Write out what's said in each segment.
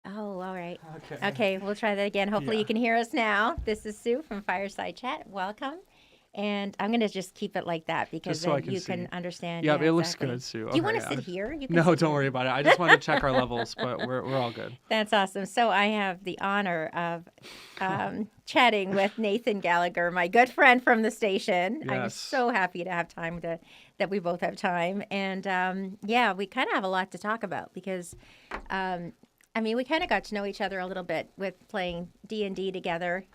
Oh, all right. Okay. Okay, we'll try that again. Hopefully, you Yeah. can hear us now. This is Sue from Fireside Chat. Welcome. And I'm going to just keep it like that because Just so I then can you see. can understand. Yeah, Yeah, it looks exactly. good, Sue. Do you Okay, want to yeah. sit here? You can No, sit don't here. worry about it. I just wanted to check our levels, but we're all good. That's awesome. So I have the honor of chatting with Nathan Gallagher, my good friend from the station. I'm Yes. so happy to have time to that we both have time, and yeah, we kind of have a lot to talk about because, um, I mean, we kind of got to know each other a little bit with playing D&D together.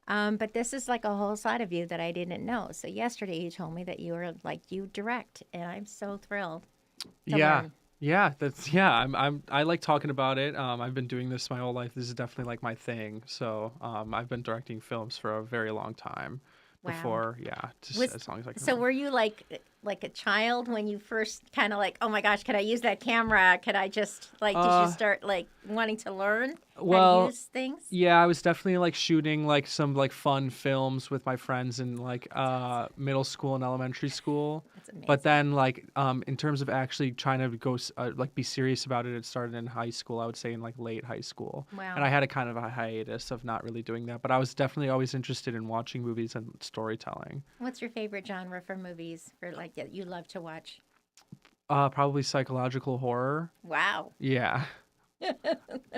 But this is like a whole side of you that I didn't know. So yesterday you told me that you were like you direct, and I'm so thrilled to Yeah. learn. Yeah, that's yeah, I like talking about it. I've been doing this my whole life. This is definitely like my thing. So, I've been directing films for a very long time Wow. before, yeah, just Was as long as I can so remember. were you like a child when you first kind of like, oh my gosh, could I use that camera? Could I just like did you Uh, start like wanting to learn how to well, use things? yeah, I was definitely like shooting like some like fun films with my friends in like That's awesome. middle school and elementary school. That's But amazing. then like in terms of actually trying to like be serious about it, it started in high school. I would say in like late high school. And Wow. I had a kind of a hiatus of not really doing that, but I was definitely always interested in watching movies and storytelling. What's your favorite genre for movies for like that you love to watch? Probably psychological horror. Wow. Yeah. Oh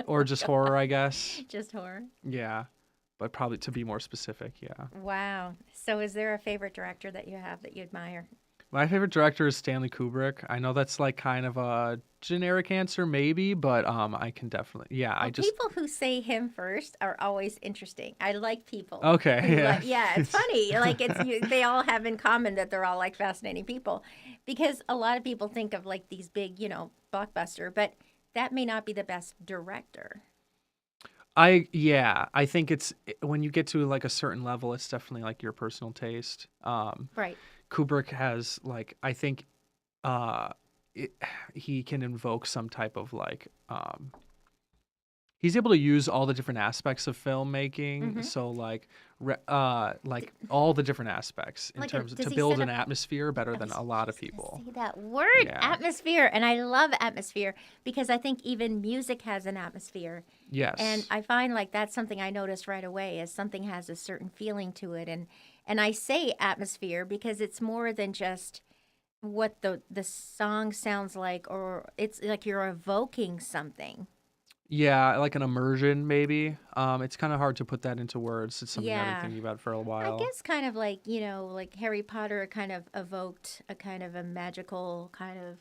Or my just horror, God. I guess. Just horror. Yeah. But probably to be more specific, yeah. Wow. So is there a favorite director that you have that you admire? My favorite director is Stanley Kubrick. I know that's like kind of a generic answer, maybe, but I can definitely, yeah. Well, I just people who say him first are always interesting. I like people okay, who yeah. like, yeah, it's It's funny. Like it's you, they all have in common that they're all like fascinating people, because a lot of people think of like these big, blockbuster, but that may not be the best director. yeah. I think it's when you get to like a certain level, it's definitely like your personal taste. Right. Kubrick has like I think uh, it, he can invoke some type of like he's able to use all the different aspects of filmmaking, Mm-hmm. so like all the different aspects in Like, terms of does to he build set an up? atmosphere better I than was a lot of just gonna people. say that word, Yeah. atmosphere, and I love atmosphere because I think even music has an atmosphere. And Yes. I find like that's something I notice right away is something has a certain feeling to it, and I say atmosphere because it's more than just what the song sounds like, or it's like you're evoking something. Yeah, like an immersion maybe. It's kind of hard to put that into words. It's something I've been Yeah. thinking about for a I while. guess kind of like, like Harry Potter kind of evoked a kind of a magical kind of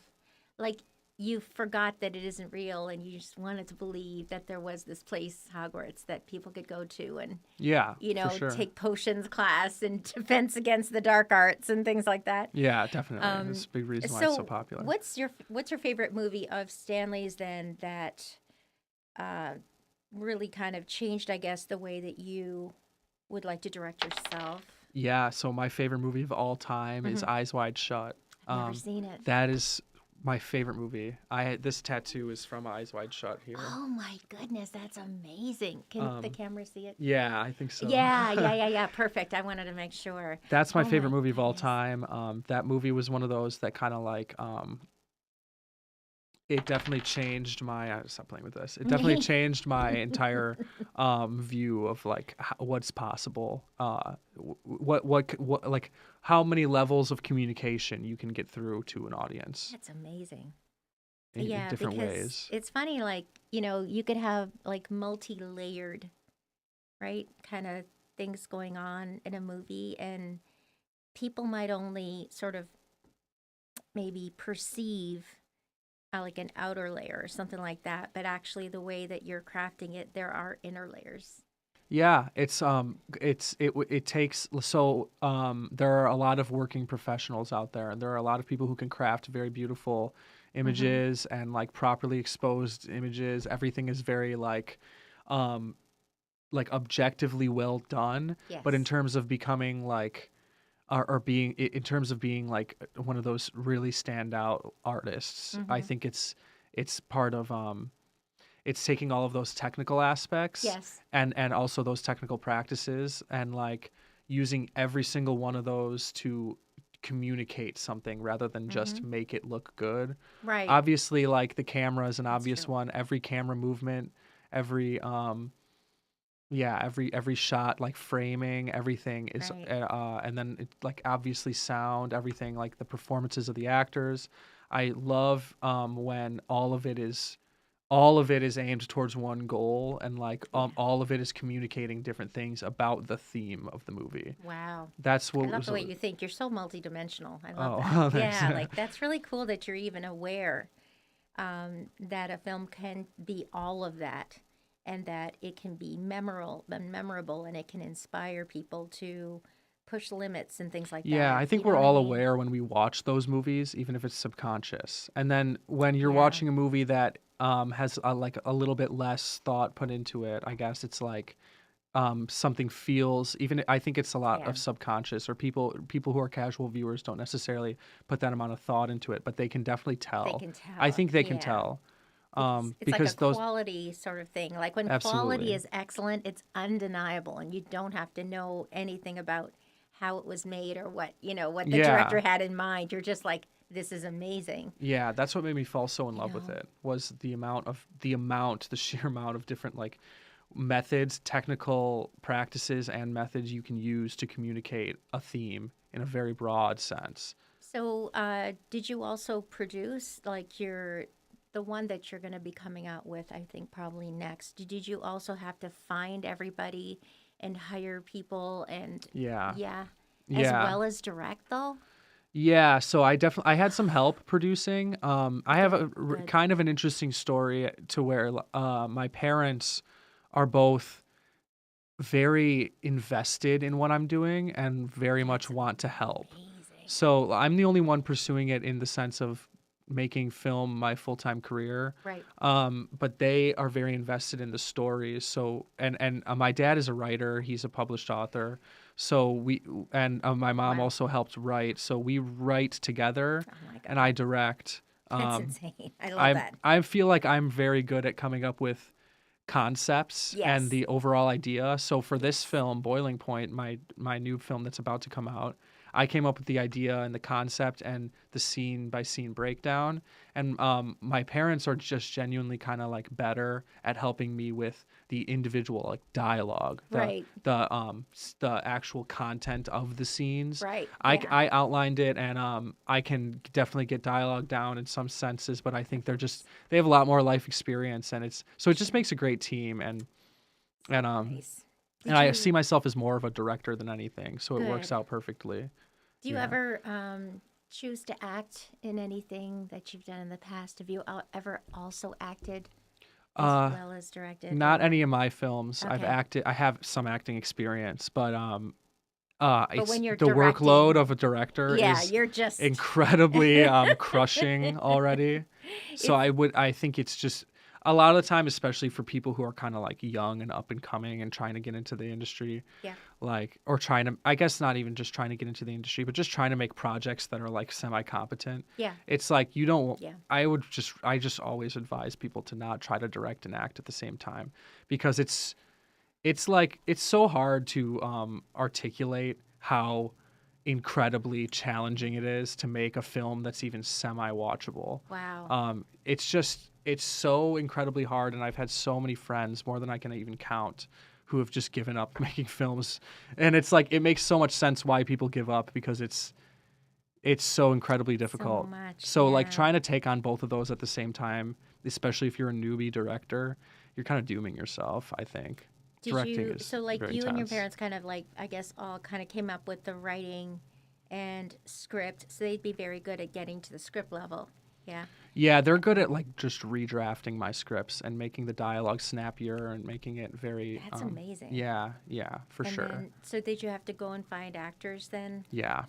like you forgot that it isn't real and you just wanted to believe that there was this place, Hogwarts, that people could go to and, Yeah, for sure. take potions class and defense against the dark arts and things like that. Yeah, definitely. That's Um, a big reason why it's so so popular. what's your favorite movie of Stanley's then that uh, really kind of changed, I guess, the way that you would like to direct yourself? Yeah, so my favorite movie of all time is Hmm. Eyes Wide Shut. I've never Um, seen it. that is my favorite movie. This tattoo is from Eyes Wide Shut here. Oh my goodness, that's amazing. Can the Um, camera see it? yeah, I think so. Yeah, yeah, yeah, yeah. Perfect. I wanted to make sure. That's my Oh favorite my movie of all goodness. time. That movie was one of those that kind of like it definitely changed my stop playing with this. It definitely changed my entire view of like what's possible. What like how many levels of communication you can get through to an audience That's amazing. in Yeah, different because ways. it's funny, like, you could have like multi layered, right? Kind of things going on in a movie, and people might only sort of maybe perceive like an outer layer or something like that, but actually, the way that you're crafting it, there are inner layers. Yeah, it takes so there are a lot of working professionals out there, and there are a lot of people who can craft very beautiful Mm-hmm. images and like properly exposed images. Everything is very um like objectively well done, but in Yes. terms of becoming like or being in terms of being like one of those really standout artists, I Mm-hmm. think it's part of it's taking all of those technical aspects Yes. and also those technical practices and like using every single one of those to communicate something rather than Mm-hmm. just make it look good. Right. Obviously, like the camera is an That's obvious true. one. Every camera movement every yeah, every shot, like framing, everything is Right. and then it, like obviously sound, everything, like the performances of the actors. I love when all of it is aimed towards one goal, and like Yeah. all of it is communicating different things about the theme of the movie. Wow. That's I what love was the way you think. You're so multidimensional. I love that. oh thanks. Yeah, like that's really cool that you're even aware that a film can be all of that and that it can be memorable and it can inspire people to push limits and things like Yeah, that. I You think know we're what I all mean? aware when we watch those movies, even if it's subconscious. And then when you're Yeah. watching a movie that has like a little bit less thought put into it, I guess it's like something feels even. I think it's a lot Yeah. of subconscious, or people who are casual viewers don't necessarily put that amount of thought into it, but they can definitely They tell. can I tell. think they can Yeah. tell It's like a because those quality sort of thing. Like when quality absolutely. is excellent, it's undeniable and you don't have to know anything about how it was made or what the Yeah. director had in mind. You're just like, this is amazing. Yeah, that's what made me fall so in You love with know, it was the sheer amount of different like methods, technical practices and methods you can use to communicate a theme in a very broad sense. So, did you also produce like the one that you're going to be coming out with? I think probably next. Did you also have to find everybody and hire people and Yeah. yeah, as Yeah. well as direct though? Yeah, so I had some help producing. I have Good, good. kind of an interesting story to where my parents are both very invested in what I'm doing and very much That's want to help. amazing. So I'm the only one pursuing it in the sense of making film my full-time career. Right. But they are very invested in the stories. So and my dad is a writer. He's a published author. So we and my mom Wow. also helped write. So we write together, Oh my and I God. direct. That's Um, insane. I love that. I feel like I'm very good at coming up with concepts and Yes. the overall idea. So for this Yes. film, Boiling Point, my new film that's about to come out, I came up with the idea and the concept and the scene by scene breakdown. And my parents are just genuinely kind of like better at helping me with the individual like dialogue, Right. the actual content of the scenes. Right. Yeah. I outlined it, and I can definitely get dialogue down in some senses, but I think they have a lot more life experience, and it just Sure. makes a great team. And Nice. and Did I see you myself as more of a director than anything, so it works good? out perfectly. Do you Yeah. ever choose to act in anything that you've done in the past? Have you ever also acted as Uh, well as directed Not or any of my films. I've okay. acted. I have some acting experience, but But it's when you're the workload directing, of a director yeah, is you're just incredibly crushing already. So it's I think it's just a lot of the time, especially for people who are kind of like young and up and coming and trying to get into the industry, yeah. like, or trying to, I guess not even just trying to get into the industry, but just trying to make projects that are like semi competent. Yeah. It's like you don't, Yeah. I just always advise people to not try to direct and act at the same time because it's like, it's so hard to articulate how incredibly challenging it is to make a film that's even semi watchable. Wow. It's so incredibly hard, and I've had so many friends, more than I can even count, who have just given up making films. And it's like it makes so much sense why people give up because it's so incredibly So difficult. much. So like Yeah. trying to take on both of those at the same time, especially if you're a newbie director, you're kind of dooming yourself, I think. Did Directing you is so like very you and your intense. parents kind of like I guess all kind of came up with the writing and script, so they'd be very good at getting to the script level. Yeah. Yeah, they're good at like just redrafting my scripts and making the dialogue snappier and making it very That's amazing. yeah, yeah, for And sure. then, so did you have to go and find actors then? Yeah.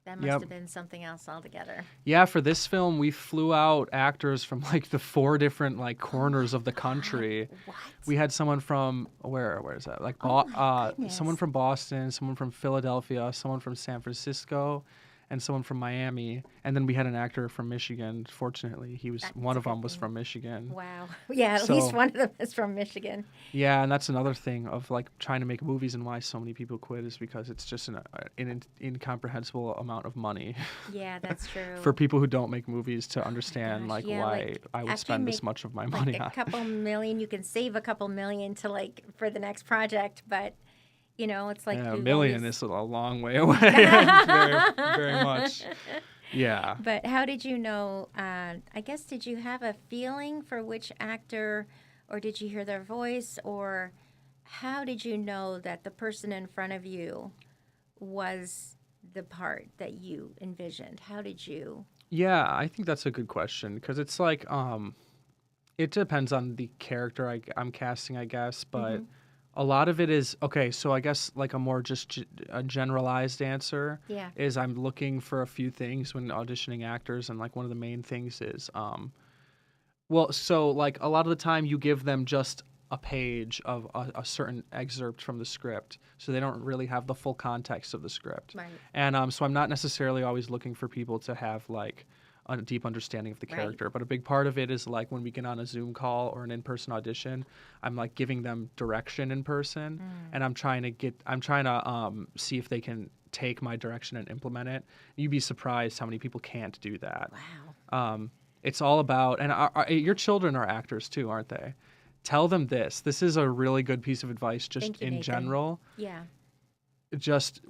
That must Yep. have been something else altogether. Yeah, for this film we flew out actors from like the four different like Oh my corners of the God. country. What? We had someone from where is that? Like Oh my someone goodness. from Boston, someone from Philadelphia, someone from San Francisco, and someone from Miami, and then we had an actor from Michigan. Fortunately, That's one a of them good was thing. from Michigan. Wow. Yeah, at least So one of them is from Michigan. yeah, and that's another thing of like trying to make movies and why so many people quit is because it's just an incomprehensible amount of money Yeah, that's for true. people who don't make movies to Oh my understand gosh. like Yeah, why like I would after you spend this make much of my like money a on. couple million, you can save a couple million to like for the next project, but it's like Yeah, a you always million is a long way away. It's very, very much. Yeah. But how did you know? I guess, did you have a feeling for which actor, or did you hear their voice, or how did you know that the person in front of you was the part that you envisioned? How did you? Yeah, I think that's a good question because it's like it depends on the character I'm casting, I guess, but Mm-hmm. a lot of it is okay. So I guess like a more just a generalized answer Yeah. is I'm looking for a few things when auditioning actors, and like one of the main things is well, so like a lot of the time you give them just a page of a certain excerpt from the script, so they don't really have the full context of the script, Right. and so I'm not necessarily always looking for people to have like a deep understanding of the Right. character, but a big part of it is like when we get on a Zoom call or an in-person audition, I'm like giving them direction in person, Mm. and I'm trying to see if they can take my direction and implement it. You'd be surprised how many people can't do that. Wow. It's all about, and your children are actors too, aren't they? Tell them this. This is a really good piece of advice, just Thank you, in Nathan. general. Yeah. Just,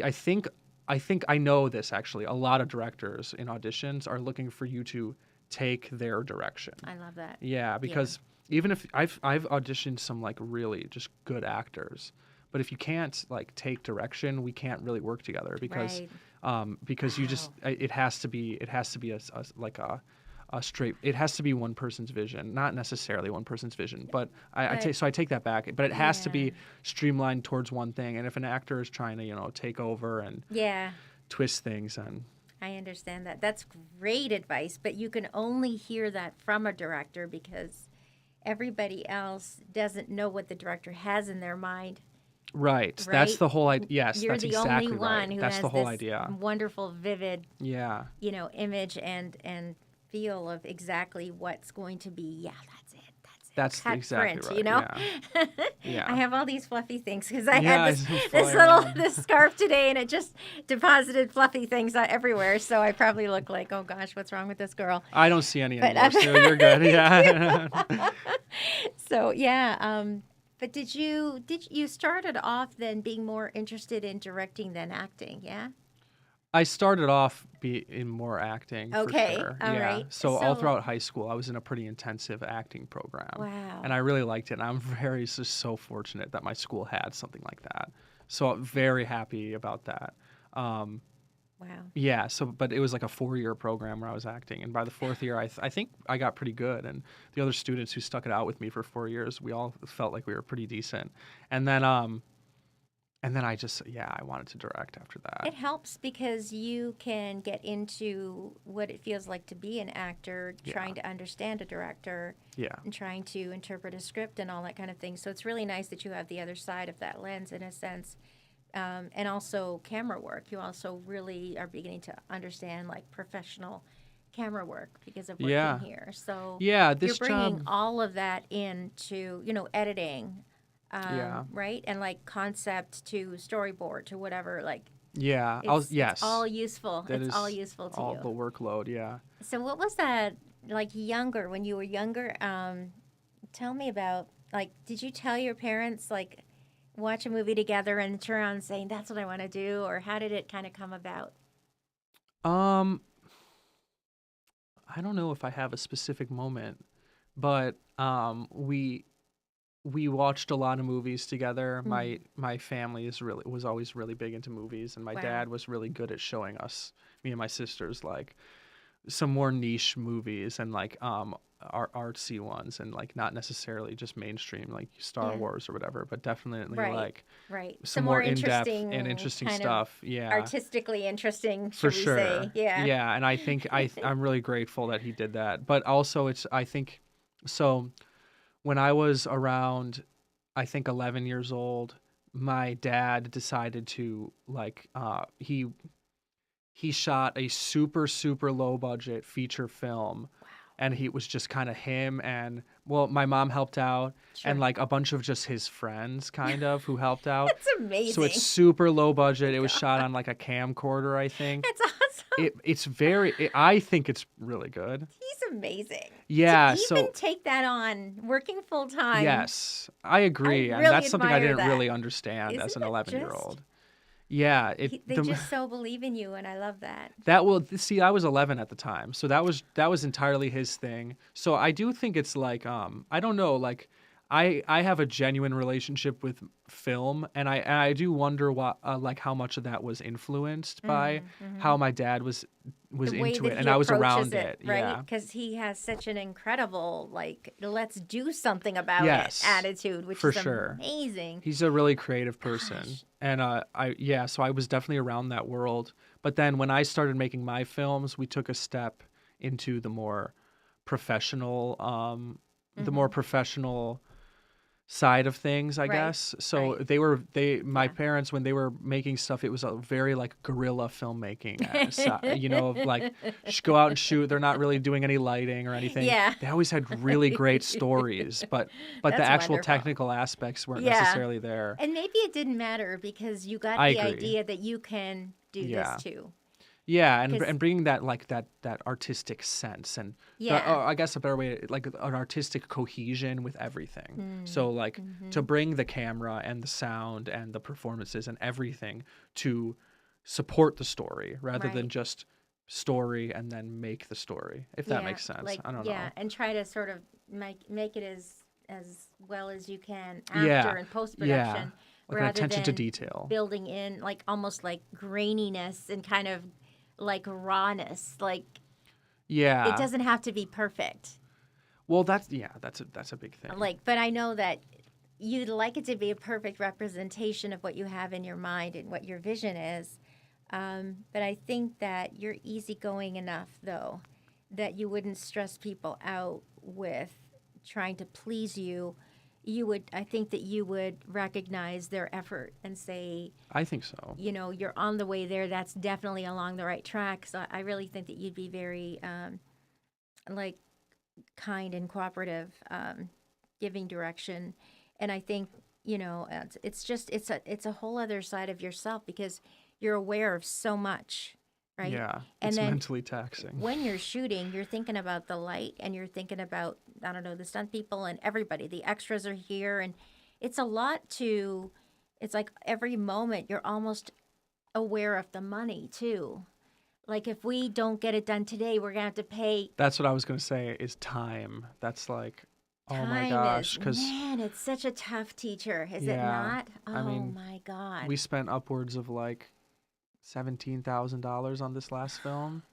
I think I know this actually. A lot of directors in auditions are looking for you to take their direction. I love that. Yeah, Yeah. because even if I've auditioned some like really just good actors, but if you can't like take direction, we can't really work together Right. because you just Wow. it has to be like a straight, it has to be one person's vision, not necessarily one person's vision, but But I take that back, but it has to yeah. be streamlined towards one thing. And if an actor is trying to take over and Yeah. twist things, and I understand that. That's great advice, but you can only hear that from a director because everybody else doesn't know what the director has in their mind, right, that's right? the whole idea. Yes, You're that's the only exactly right. one who That's the has whole this idea. wonderful, vivid, Yeah. image and feel of exactly what's going to be. Yeah, that's it. That's it. That's Cut exactly print, right. Yeah. I Yeah. have all these fluffy things because I had Yeah, I this fly this little around. this scarf today and it just deposited fluffy things everywhere. So I probably look like, oh gosh, what's wrong with this girl? I don't see any But anymore, so you're good. thank you. Yeah. So yeah, but did you started off then being more interested in directing than acting? Yeah. I started off in more acting for Okay. sure. All Yeah. right. So all So throughout high school, I was in a pretty intensive acting program, and wow. I really liked it. And I'm very just so fortunate that my school had something like that. So I'm very happy about that. Um, Wow. yeah. So, but it was like a 4-year program where I was acting, and by the fourth year, I think I got pretty good. And the other students who stuck it out with me for 4 years, we all felt like we were pretty decent. And then I just, yeah, I wanted to direct after that. It helps because you can get into what it feels like to be an actor, Yeah. trying to understand a director Yeah. and trying to interpret a script and all that kind of thing. So it's really nice that you have the other side of that lens in a sense. And also camera work. You also really are beginning to understand like professional camera work because of working Yeah. here. So Yeah. you're This bringing job. all of that into, editing, Yeah. right? And like concept to storyboard to whatever. Like Yeah. it's all Yes. useful. That It's all is useful to all you. the workload. Yeah. So what was that like younger when you were younger? Tell me about like did you tell your parents like watch a movie together and turn around and saying that's what I want to do, or how did it kind of come about? Um, I don't know if I have a specific moment, but we watched a lot of movies together. Mm. My family was always really big into movies, and my Wow. dad was really good at showing us, me and my sisters, like some more niche movies and like artsy ones, and like not necessarily just mainstream like Star Yeah. Wars or whatever, but definitely Right. like Right. some Some more more in-depth and interesting interesting kind of stuff. Yeah. artistically interesting, For should we say? sure. Yeah. Yeah, and I think I'm really grateful that he did that. But also I think so when I was around I think 11 years old, my dad decided to like he he shot a super, super low budget feature film. And he was just kind of him and, well, my mom helped out and Sure. like a bunch of just his friends kind of who helped out. That's So it's amazing. super low Oh budget. my It was shot God. on like a camcorder, I think. That's awesome. I think it's really good. He's amazing. To Yeah, even so take that on, working full time, yes, I I agree. And really that's something I admire didn't that. really understand as Isn't an it just? 11-year-old. Yeah, They just so believe in you, and I love that. that will see I was 11 at the time. So that was entirely his thing. So I do think it's like I don't know, like I have a genuine relationship with film and I do wonder what like how much of that was influenced by Mm-hmm. how my dad was The way into that it he and I was approaches around it, it. right? Yeah. Because he has such an incredible, like, let's do something about it Yes. attitude, which For is sure. amazing. He's a really creative person. Gosh. And so I was definitely around that world. But then when I started making my films, we took a step into professional the more Mm-hmm. professional side of things, I Right. guess. So Right. my Yeah. parents when they were making stuff, it was a very like guerrilla filmmaking, of like go out and shoot. They're not really doing any lighting or anything. Yeah. They always had really great stories, but the That's actual wonderful. technical aspects weren't Yeah. necessarily there. And maybe it didn't matter because you got I the agree. idea that you can do this Yeah. too. Yeah, and Because, bringing that like that artistic sense and yeah. I guess a better way like an artistic cohesion with everything. Mm. So like to Mm-hmm. bring the camera and the sound and the performances and everything to support the story rather than Right. just story and then make the story. If that Yeah. makes sense. Like, I don't yeah. know. And try to sort of make it as well as you can Yeah. after in post Yeah. production Like an rather attention to than detail. building in like almost like graininess and kind of like rawness. Like, it Yeah. doesn't have to be perfect. Well, that's a big thing. Like, but I know that you'd like it to be a perfect representation of what you have in your mind and what your vision is. But I think that you're easygoing enough, though, that you wouldn't stress people out with trying to please you. I think that you would recognize their effort and say, I think so. you're on the way there. That's definitely along the right track. So I really think that you'd be very, like, kind and cooperative, giving direction. And I think it's a whole other side of yourself because you're aware of so much, right? Yeah. And It's then mentally taxing. when you're shooting, you're thinking about the light and you're thinking about, I don't know, the stunt people and everybody. The extras are here, and it's a lot to. It's like every moment you're almost aware of the money too. Like, if we don't get it done today, we're gonna have to pay. That's what I was going to say is time. That's like, oh my Time gosh. is, Because, man, it's such a tough teacher, is it yeah, not? I Oh mean, my God. we spent upwards of like $17,000 on this last film.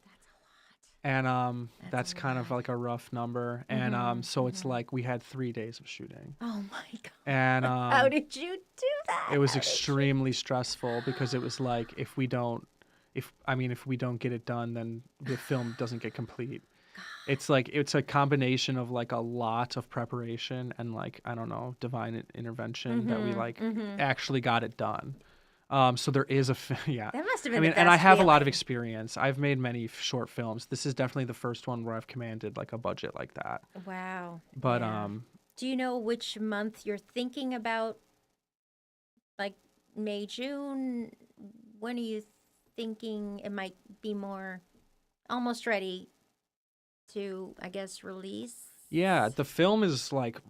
And That's that's a kind of lot. like a rough number. And Mm-hmm, so it's mm-hmm. like we had 3 days of shooting. Oh my God. And How did you do that? it was How did you? extremely stressful because it was like if we don't get it done, then the film doesn't get complete. It's like it's a combination of like a lot of preparation and like I don't know divine intervention that we like Mm-hmm. actually got it done. So there is yeah. That must have I been mean, the and I best have a lot of feeling. experience. I've made many short films. This is definitely the first one where I've commanded like a budget like that. Wow. But Yeah. Do you know which month you're thinking about? Like May, June? When are you thinking it might be more almost ready to, I guess, release? yeah, the film is like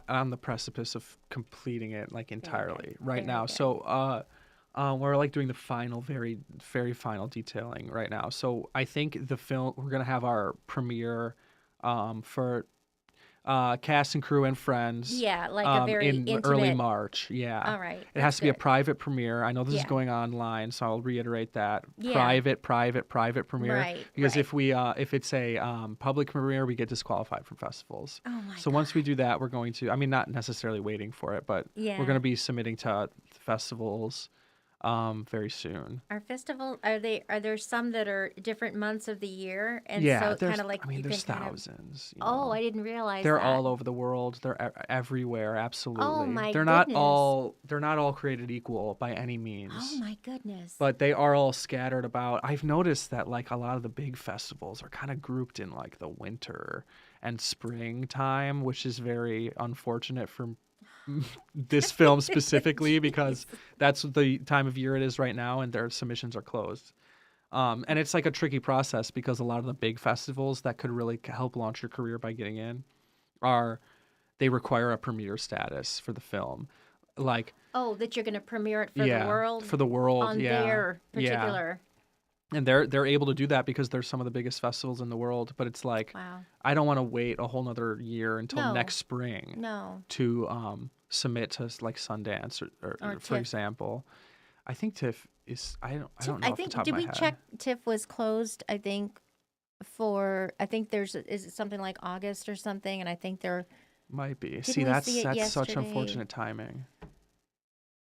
on the precipice of completing it like Very entirely good. right Very now. good. So we're like doing the final, very, very final detailing right now. So I think the film we're gonna have our premiere for cast and crew and friends Yeah, like a very in early intimate. March. Yeah. All right. It has That's to be a good. private premiere. I know this is Yeah. going online, so I'll reiterate that. Yeah. Private premiere. Right. Because Right. if it's a public premiere, we get disqualified from festivals. Oh my So God. once we do that, we're going to, I mean, not necessarily waiting for it, but Yeah. we're going to be submitting to festivals very soon. Are there some that are different months of the year? And Yeah, so kind of like I mean, you can there's kind of, thousands, you oh, know. I didn't realize They're that. all over the world. They're everywhere, Oh absolutely. my goodness. They're not all created equal by any Oh means, my goodness. but they are all scattered about. I've noticed that like a lot of the big festivals are kind of grouped in like the winter and spring time, which is very unfortunate for this film specifically because Jeez. that's the time of year it is right now and their submissions are closed. And it's like a tricky process because a lot of the big festivals that could really help launch your career by getting in are they require a premiere status for the film. Like, Oh, that you're going to premiere it for the yeah, world for the world, on yeah. their Yeah. particular. And they're able to do that because they're some of the biggest festivals in the world, but it's like Wow. I don't want to wait a whole nother year until No, next spring no. to submit to like Sundance Or for TIFF. example. I think TIFF is I TIFF, don't know I off the think, top of did my we head. check TIFF was closed? I think there's, is it something like August or something? And I think they're, Might be. See, didn't we see it that's such yesterday? unfortunate timing.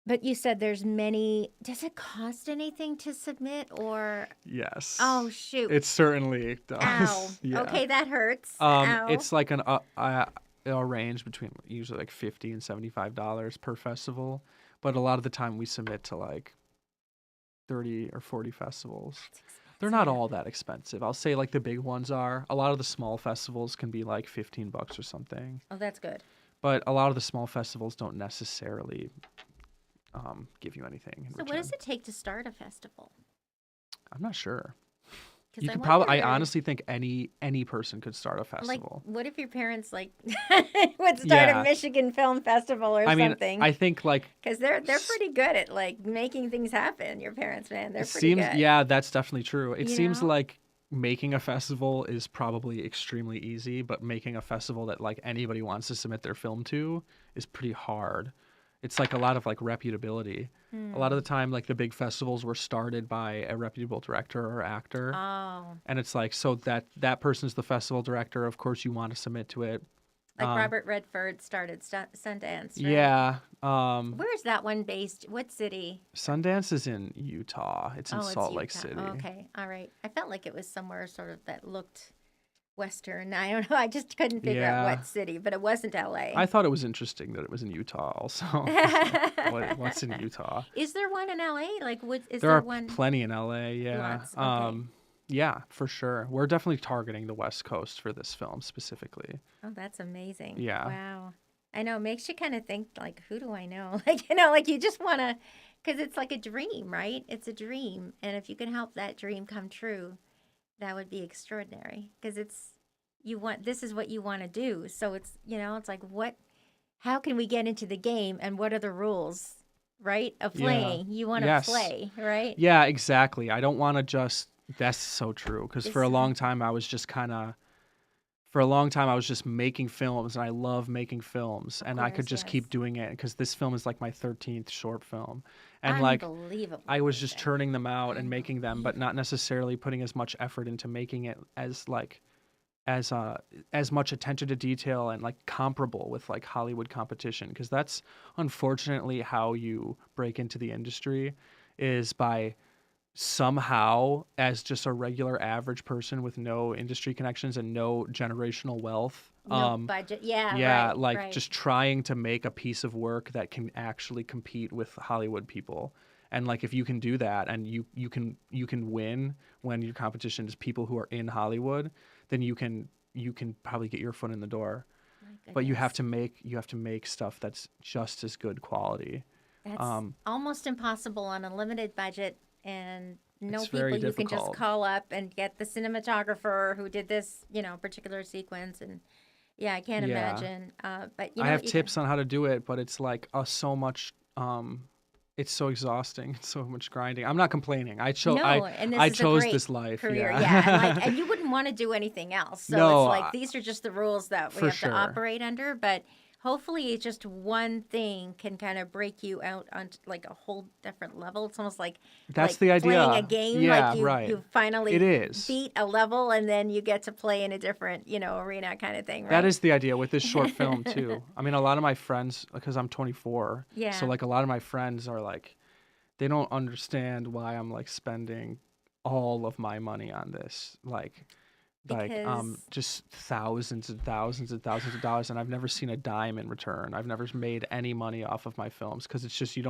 But you said there's many. Does it cost anything to submit or? Oh, Yes. shoot. It certainly Ow. does. Yeah. Okay, that hurts. Ow. It's like a range between usually like $50 and $75 per festival, but a lot of the time we submit to like 30 or 40 festivals. That's They're not expensive. all that expensive. I'll say like the big ones are. A lot of the small festivals can be like $15 or something, Oh, that's good. but a lot of the small festivals don't necessarily give you anything in So, what does return. it take to start a festival? I'm not sure. Because You I could probably. I wonder, honestly think any person could start a like, festival. what if your parents like would start a Yeah, Michigan Film Festival or I mean, something? I think like Because they're s- pretty good at like making things happen. Your parents, man, they're it pretty seems. good. Yeah, that's definitely true. It You seems know? like making a festival is probably extremely easy, but making a festival that like anybody wants to submit their film to is pretty hard. It's like a lot of like reputability. A lot of Hmm. the time, like the big festivals were started by a reputable director or actor, Oh, and it's like so that person's the festival director. Of course, you want to submit to it. like Um, Robert Redford started Sundance, right? yeah. Where's that one based? What city? Sundance is in Utah. It's in Oh, it's Salt Lake Utah. Oh, City. okay, all right. I felt like it was somewhere sort of that looked Western. I don't know. I just couldn't figure out Yeah. what city, but it wasn't I LA. thought it was interesting that it was in Utah also. What's in Utah? Is there one in LA? Like, what is There there are one? plenty in LA, yeah. Lots. Okay. Yeah, for sure. We're definitely targeting the West Coast for this film specifically. Oh, that's amazing. Yeah. Wow. I know. It makes you kind of think, like, who do I know? Like, like you just want to, because it's like a dream, right? It's a dream. And if you can help that dream come true, that would be extraordinary. Because this is what you want to do. So it's like, how can we get into the game and what are the rules, right? Of Yeah. playing. You want to Yes. play, right? Yeah, exactly. I don't want to just that's so true because for It's, a long time I was just kind of for a long time I was just making films and I love making films of and I could course, just yes. keep doing it because this film is like my 13th short film and like I was Unbelievable, just Nathan. churning them out and making them but not Unbelievable. necessarily putting as much effort into making it as like as much attention to detail and like comparable with like Hollywood competition because that's unfortunately how you break into the industry is by somehow as just a regular average person with no industry connections and no generational wealth No budget. Yeah, yeah right, like right. just trying to make a piece of work that can actually compete with Hollywood people and like if you can do that and you can win when your competition is people who are in Hollywood then you can probably get your foot in the door My but goodness. you have to make stuff that's just as good quality That's um almost impossible on a limited budget and no it's very people you can just difficult. call up and get the cinematographer who did this, particular sequence. And yeah, I can't Yeah, imagine. But you I know have what you can. tips on how to do it, but it's like so much. It's so exhausting. It's so much grinding. I'm not complaining. No, and this I is a chose great this life. career. Yeah, Yeah. and you wouldn't want to do anything else. So it's No, like these are just the rules that we for have to sure. operate under, but hopefully it's just one thing can kind of break you out on like a whole different level. It's almost That's like the playing a idea. game, like Yeah, you right. you It finally is. beat a level and then you get to play in a different, arena kind of thing, That right? is the idea with this short film too. I mean, a lot of my friends, because I'm 24, so Yeah. like a lot of my friends are like they don't understand why I'm like spending all of my money on this. Because Just thousands and thousands and thousands of dollars, and I've never seen a dime in return. I've never made any money off of my films because it's just you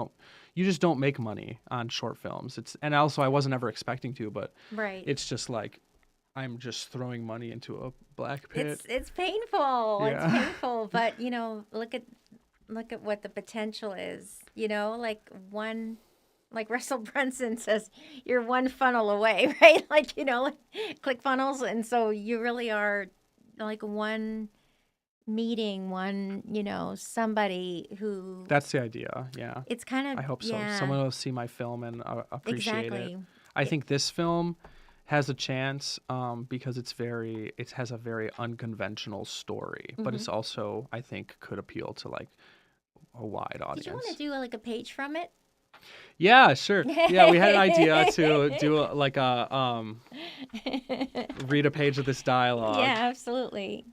just don't make money on short films. And also I wasn't ever expecting to, but right. it's just like I'm just throwing money into a black pit. It's painful. It's Yeah. painful, but look at what the potential is. Like one like Russell Brunson says, you're one funnel away, right? Like, like click funnels. And so you really are like one meeting, somebody who That's the idea. Yeah. it's kind of, I hope so. yeah, Someone will see my film and appreciate it. exactly. I It, think this film has a chance because it has a very unconventional story, but hmm it's also I think could appeal to like a wide Did you want to audience. do like a page from it? Yeah, sure. Yeah, we had an idea to do like a read a page of this dialogue. Yeah, absolutely.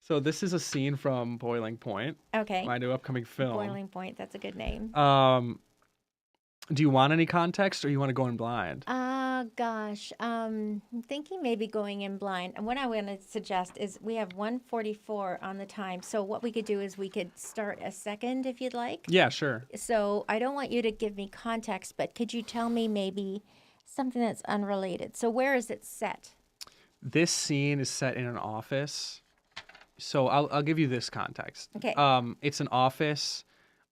So this is a scene from Boiling Point, Okay. my new upcoming film. Boiling Point. That's a good name. Um, do you want any context or you want to go in blind? Gosh. I'm thinking maybe going in blind. And what I want to suggest is we have 1:44 on the time. So what we could do is we could start a second if you'd like. Yeah, sure. So I don't want you to give me context, but could you tell me maybe something that's unrelated? So where is it set? This scene is set in an office. So I'll give you this context. Okay. It's an office.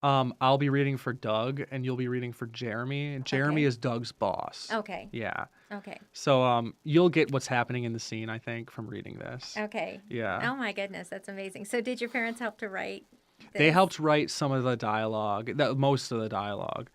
I'll be reading for Doug, and you'll be reading for Jeremy. And Jeremy Okay. is Doug's boss. Okay. Yeah. Okay. So you'll get what's happening in the scene, I think, from reading this. Okay. Yeah. Oh my goodness, that's amazing. So did your parents help to write They this? helped write some of the dialogue, most of the dialogue.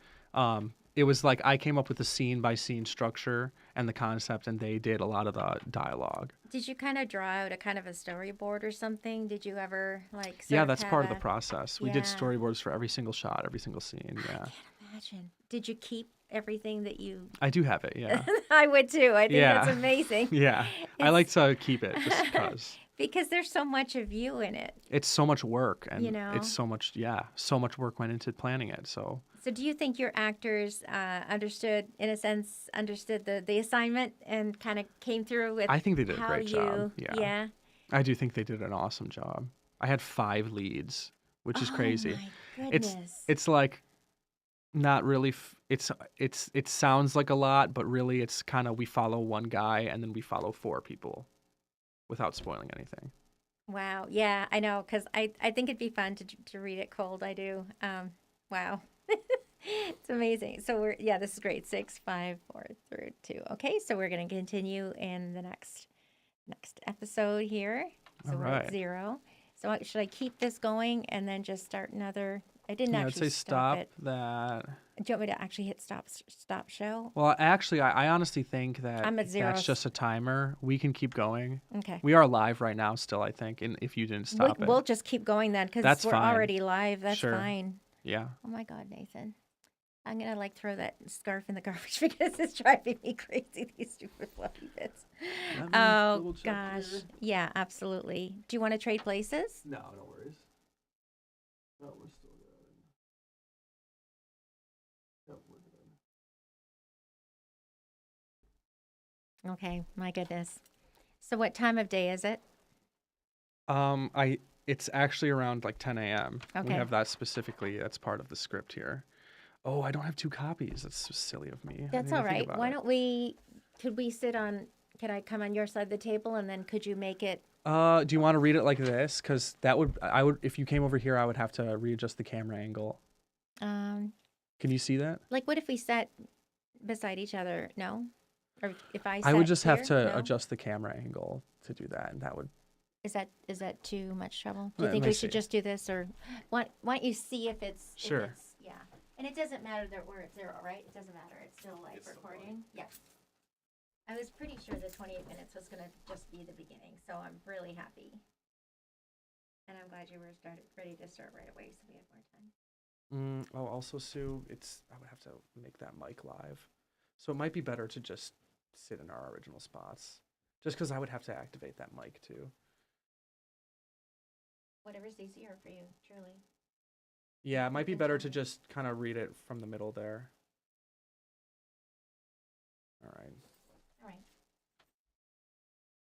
It was like I came up with the scene by scene structure and the concept, and they did a lot of the dialogue. Did you kind of draw out a kind of a storyboard or something? Did you ever like sort Yeah, of that's have part of the a process. We did yeah. storyboards for every single shot, every single scene. I Yeah. can't imagine. Did you keep everything that you I do have it. Yeah. I would too. I think that's Yeah. amazing. Yeah. I like It's to keep it just because because there's so much of you in it, it's so much work you and it's know. so much work went into planning it. So So do you think your actors understood the assignment and kind of came through with I think they did a how great job. you Yeah. yeah. I do think they did an awesome job. I had 5 leads, which is Oh crazy. my It's goodness. it's like not really it sounds like a lot, but really it's kind of we follow one guy and then we follow 4 people without spoiling anything. Wow. Yeah, I know because I think it'd be fun to read it cold. I do. Wow. It's amazing. So this is great. 6, 5, 4, 3, 2. Okay, so we're gonna continue in the next episode here. All So we're at right. 0. So should I keep this going and then just start another? I didn't Yeah, I'd actually say stop stop it. that. Do you want me to actually hit stop show? Well, actually, I honestly think that I'm at 0. that's just a timer. We can keep going. Okay. We are live right now still, I think, and if you didn't stop We'll it. just keep going then because That's we're fine. already live. That's Sure. fine. Yeah. Oh my God, Nathan. I'm gonna like throw that scarf in the garbage because it's driving me crazy. These stupid fluffy bits. Let me Oh double check gosh. here. Yeah, absolutely. Do you want to trade places? No, no worries. No, we're still good. Yep, we're good. Okay, my goodness. So what time of day is it? It's actually around like 10 a.m. We Okay. have that specifically. That's part of the script here. Oh, I don't have 2 copies. That's so silly of me. I didn't That's even all think right. about Why it. don't could we sit on, can I come on your side of the table and then could you make it, Do you want to read it like this? Because I would, if you came over here, I would have to readjust the camera angle. um, Can you see that? like what if we sat beside each other? No? Or if I I would sat just have here? to No? adjust the camera angle to do that, and that would. Is that too much trouble? Do you Let think me we should see. just do this, or why don't you see if it's Sure. yeah? And it doesn't matter that we're at 0, right? It doesn't matter. It's still live It's still recording. Yes. I was pretty sure the 28 minutes was gonna just be the beginning, so I'm really happy. And I'm glad you were ready to start right away, so we have more time. Oh, also, Sue, I would have to make that mic live, so it might be better to just sit in our original spots, just because I would have to activate that mic too. Whatever's easier for you, truly. Yeah, it might be The better to timing. just kind of read it from the middle there. All right. All right.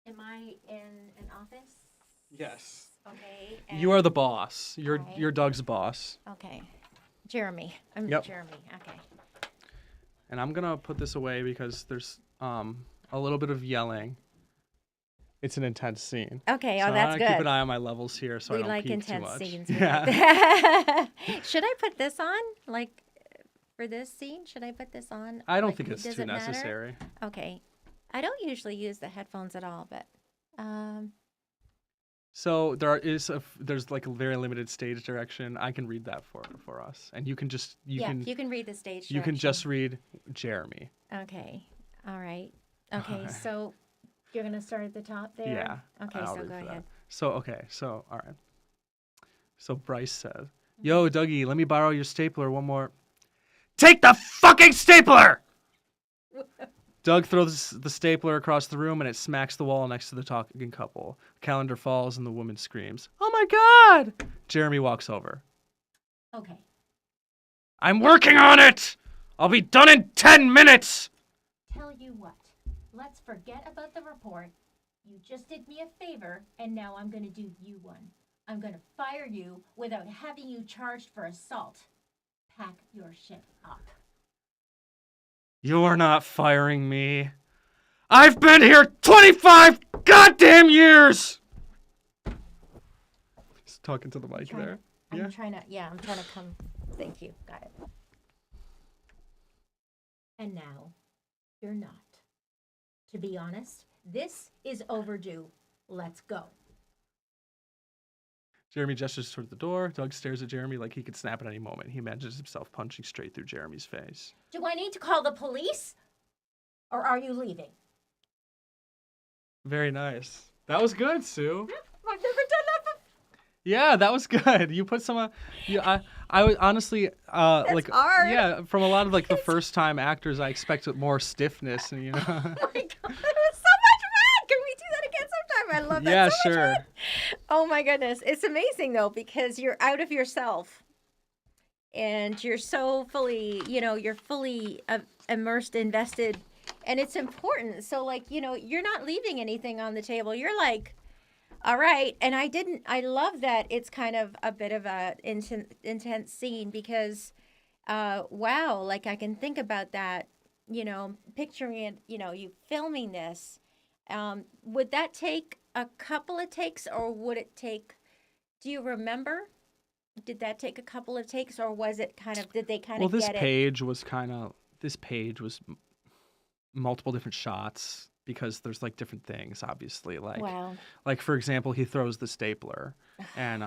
Am I in an office? Yes. Okay. You are the And boss. I. You're Doug's boss. Okay. Jeremy. I'm Yep. Jeremy. Okay. And I'm gonna put this away because there's a little bit of yelling. It's an intense scene. Okay. So Oh, I that's want to keep good. an eye on my levels here so I We don't like peak too intense much. scenes. We like Yeah. that. Should I put this on? Like for this scene? Should I put this on? I don't Like, think it's does too it matter? necessary. Okay. I don't usually use the headphones at all, but um, So there's like a very limited stage direction. I can read that for us, and you can just yeah, you can read the stage you can direction. just read Jeremy. Okay. All right. Okay. So you're gonna start at the top there. Yeah. Okay. I'll So read go for ahead. that. So okay. So all right. So Bryce says, Mm-hmm. "Yo, Dougie, let me borrow your stapler one more." Take the fucking stapler! Doug throws the stapler across the room and it smacks the wall next to the talking couple. Calendar falls and the woman screams, "Oh my god!" Jeremy walks over. Okay. "I'm working on it! I'll be done in 10 minutes!" Tell you what. Let's forget about the report. You just did me a favor, and now I'm gonna do you one. I'm gonna fire you without having you charged for assault. Pack your shit up. "You're not firing me. I've been here 25 goddamn years!" He's talking to the mic there. I'm trying to come. Thank you. Got it. And now, you're not. To be honest, this is overdue. Let's go. Jeremy gestures toward the door. Doug stares at Jeremy like he could snap at any moment. He imagines himself punching straight through Jeremy's face. Do I need to call the police? Or are you leaving? Very nice. That was good, Sue. I've never done that before. Yeah, that was good. You put some. I would honestly like. hard. Yeah, from a lot of like the first time actors, I expect more stiffness, and you know. Oh my god, it was so much fun! Can we do that again sometime? I love that Yeah, so much sure. fun. Oh my goodness. It's amazing though, because you're out of yourself. And you're so fully, you're fully immersed, invested, and it's important. So, like, you're not leaving anything on the table. You're like, all right. And I love that it's kind of a bit of a intense scene because, wow, like I can think about that, picturing it, you filming this. Would that take a couple of takes or would it take, do you remember? Did that take a couple of takes or was it did they kind Well, of this get it? page was multiple different shots because there's like different things, obviously. Wow. Like for example, he throws the stapler, and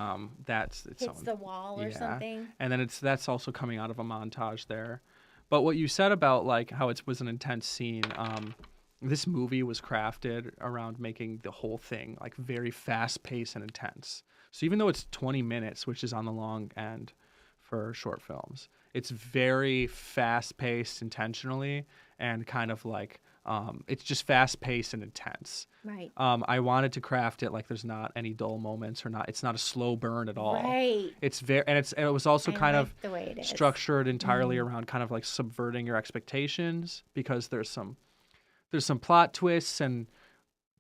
that's its Hits own. the wall or Yeah. something. And then that's also coming out of a montage there. But what you said about like how it was an intense scene, this movie was crafted around making the whole thing like very fast paced and intense. So even though it's 20 minutes, which is on the long end for short films, it's very fast paced intentionally and kind of like it's just fast paced and intense. Right. I wanted to craft it like there's not any dull moments or not. It's not a slow burn at all. Right. It's and it was also I kind like of the way it is. structured entirely around kind of like subverting your expectations because there's some plot twists and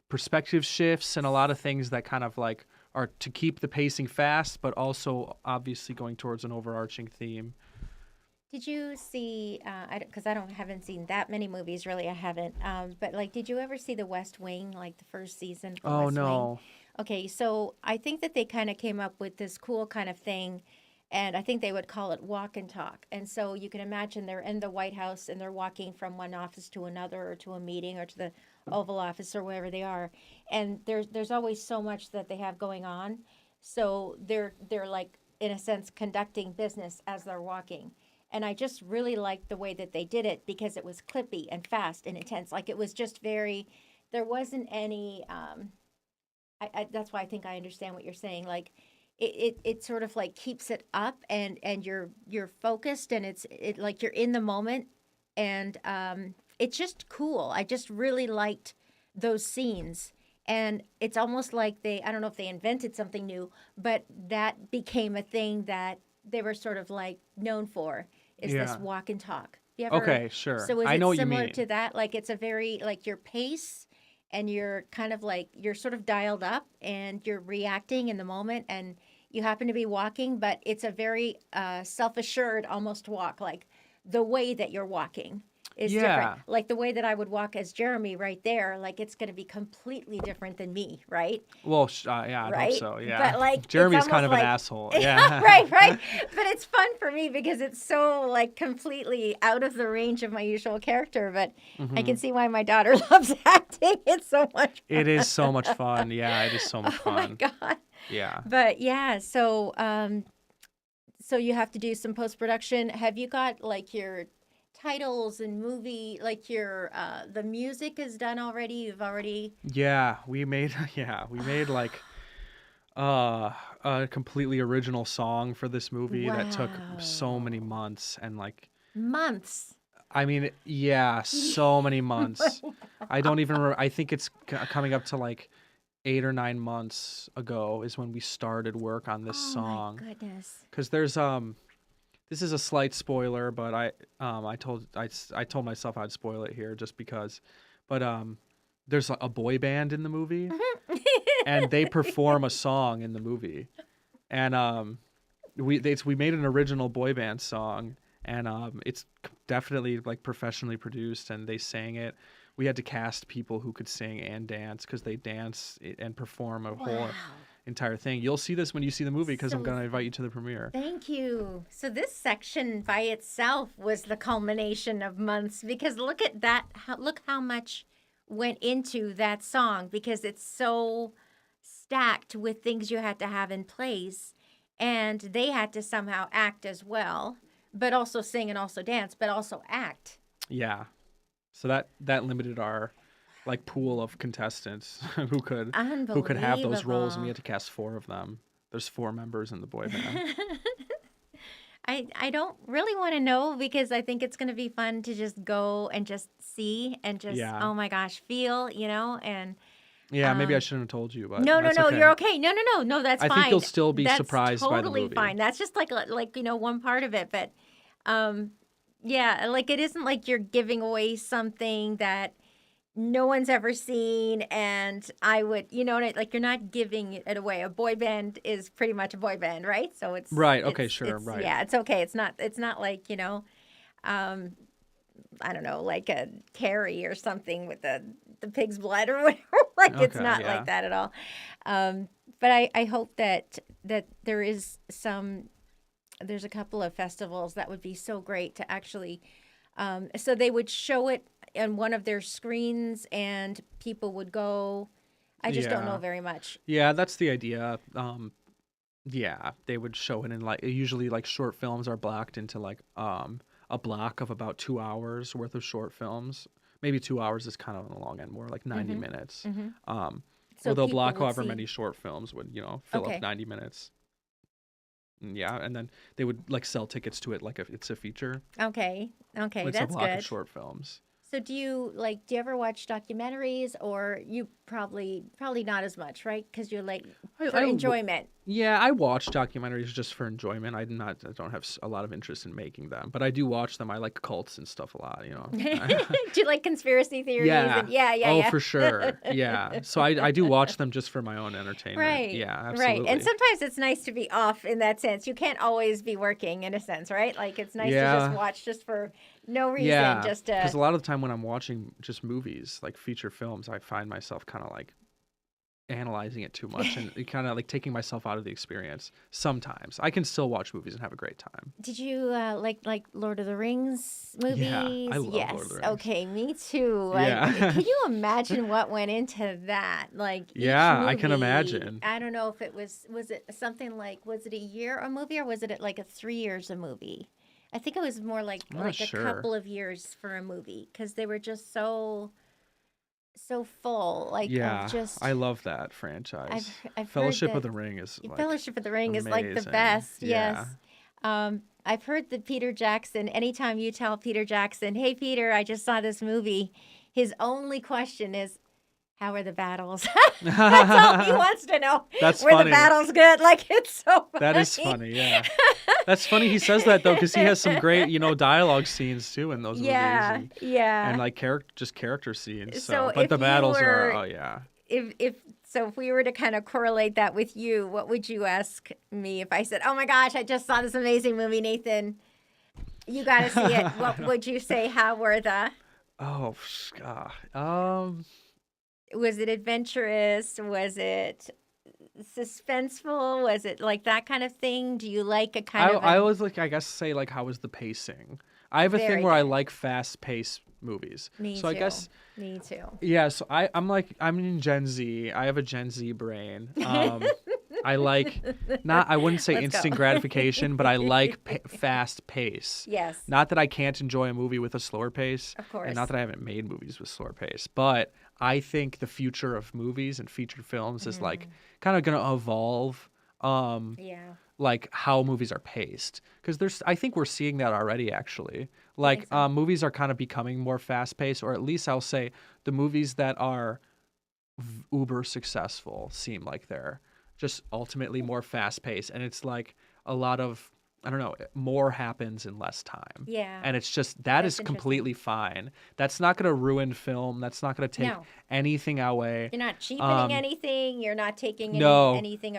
perspective shifts and a lot of things that kind of like are to keep the pacing fast, but also obviously going towards an overarching theme. Did you see? Because I don't haven't seen that many movies. Really, I haven't. But like, did you ever see The West Wing? Like the first season for Oh West Wing? no. Okay, so I think that they kind of came up with this cool kind of thing, and I think they would call it walk and talk. And so you can imagine they're in the White House and they're walking from one office to another, or to a meeting, or to the Oval Office, or wherever they are. And there's always so much that they have going on. So they're like in a sense conducting business as they're walking. And I just really liked the way that they did it because it was clippy and fast and intense. Like it was just very, there wasn't any. That's why I think I understand what you're saying. Like, it sort of like keeps it up, and you're focused, and it like you're in the moment, and it's just cool. I just really liked those scenes, and it's almost like I don't know if they invented something new, but that became a thing that they were sort of like known for is this Yeah. walk and talk. You ever Okay, sure. so is I it know what you similar mean. to that? Like it's a very like your pace and you're kind of like you're sort of dialed up and you're reacting in the moment and you happen to be walking, but it's a very self-assured almost walk, like the way that you're walking is different. Yeah. Like the way that I would walk as Jeremy right there, like it's going to be completely different than me, right? Well, yeah, I'd hope Right? so. Yeah. But like it's Jeremy's kind almost of an like asshole. Yeah. right, right. But it's fun for me because it's so like completely out of the range of my usual character. But I Hmm. can see why my daughter loves acting. It's so much It is fun. so much fun. Yeah, it is so much Oh my fun. god. Yeah. But yeah, so you have to do some post production. Have you got like your titles and movie like your the music is done already? You've already Yeah, we made yeah, we made like uh a completely original song for this movie that took so many wow. months and like Months. I mean, yeah, so many months. I don't even I think it's coming up to like 8 or 9 months ago is when we started work on this Oh my song. goodness. Because there's this is a slight spoiler, but I told myself I'd spoil it here just because. But there's a boy band in the movie, and they perform a song in the movie, and we made an original boy band song, and it's definitely like professionally produced, and they sang it. We had to cast people who could sing and dance because they dance and perform a whole Wow. entire thing. You'll see this when you see the movie because I'm So gonna invite you to the premiere. thank you. So this section by itself was the culmination of months because look at that. Look how much went into that song because it's so stacked with things you had to have in place. And they had to somehow act as well, but also sing and also dance, but also act. Yeah. So that limited our like pool of contestants who could have those roles, and we Unbelievable. had to cast four of them. There's four members in the boy band. I don't really want to know because I think it's going to be fun to just go and just see and just Yeah. oh my gosh feel and Yeah, maybe I um shouldn't have told you, but no no that's no you're okay. okay no that's I think you'll fine still be that's surprised by the totally movie. fine that's just like one part of it but um yeah like it isn't like you're giving away something that no one's ever seen and I would like you're not giving it away. A boy band is pretty much a boy band, right? So Right, okay, sure, it's right. yeah, it's okay. It's not like, um I don't know, like a Carrie or something with the pig's blood or whatever. Like it's Okay, not like yeah. that at all. But I hope that there's a couple of festivals that would be so great to actually so they would show it on one of their screens and people would go. I just don't know Yeah. very much. Yeah, that's the idea. Yeah, they would show it in like usually like short films are blocked into like a block of about 2 hours worth of short films. Maybe 2 hours is kind of on the long end, more like 90 Mm-hmm. minutes. Mm-hmm. Or So they'll people block would however see. many short films would, fill up Okay. 90 minutes. Yeah, and then they would like sell tickets to it like if it's a feature. Okay. Okay. It's a That's block of good. short films. So do you ever watch documentaries or you probably not as much, right? Because you're like I, for I w- enjoyment. yeah, I watch documentaries just for enjoyment. I don't have a lot of interest in making them, but I do watch them. I like cults and stuff a lot. Do you like conspiracy theories Yeah. and yeah, Oh, yeah, for sure. yeah. Yeah. So I do watch them just for my own entertainment. Right, Yeah, right. And absolutely. sometimes it's nice to be off in that sense. You can't always be working in a sense, right? Like it's nice to just Yeah. watch just for no reason, Yeah. just Because a lot of the time when I'm watching just movies, like feature films, I find myself kind of like analyzing it too much and kind of like taking myself out of the experience. Sometimes I can still watch movies and have a great time. Did you like Lord of the Rings Yeah, I movies? love Lord of the Yes. Rings. Okay, me too. Yeah. Can you imagine what went into that? Like each Yeah, I can movie, imagine. I don't know if was it something like was it a year a movie or was it like a 3 years a movie? I think it was more like I'm not like a sure. couple of years for a movie because they were just so full like of Yeah, just I love that franchise. I've heard Fellowship of that the Ring is like Fellowship of the Ring is like the amazing. best. Yeah. Yes. I've heard that Peter Jackson, anytime you tell Peter Jackson, hey, Peter, I just saw this movie, his only question is, How are the battles? That's all he wants to know. That's Were the funny. battles good? Like, it's so funny. That is funny, yeah. That's funny he says that, though, because he has some great, dialogue scenes, too, in those movies. Yeah, And yeah. like, just character scenes, So so. But the if you battles are, were, oh, yeah. if we were to kind of correlate that with you, what would you ask me if I said, "Oh my gosh, I just saw this amazing movie, Nathan. You got to see it." What would you say? How were the? Oh, Was it adventurous? Was it suspenseful? Was it like that kind of thing? Do you like a kind of I a always like, I guess, say, like, how was the pacing? I have a thing very where I good? like fast-paced movies. Me So I too. guess, Me too. yeah, so I'm in Gen Z. I have a Gen Z brain. I like, not, I wouldn't say Let's go. instant gratification, but I like fast pace. Yes, Not that I can't enjoy a movie with a slower pace, of and course. not that I haven't made movies with slower pace, but I think the future of movies and feature films is like kind of going to evolve, Yeah. like how movies are paced, because I think we're seeing that already, actually. You think Like, so? movies are kind of becoming more fast paced, or at least I'll say the movies that are uber successful seem like they're just ultimately more fast paced, and it's like a lot of, I don't know, more happens in less time. Yeah. And it's just, that That's is interesting. completely fine. That's not going to ruin film. That's not going to take No. anything away. You're not cheapening Um, anything. You're not taking no, anything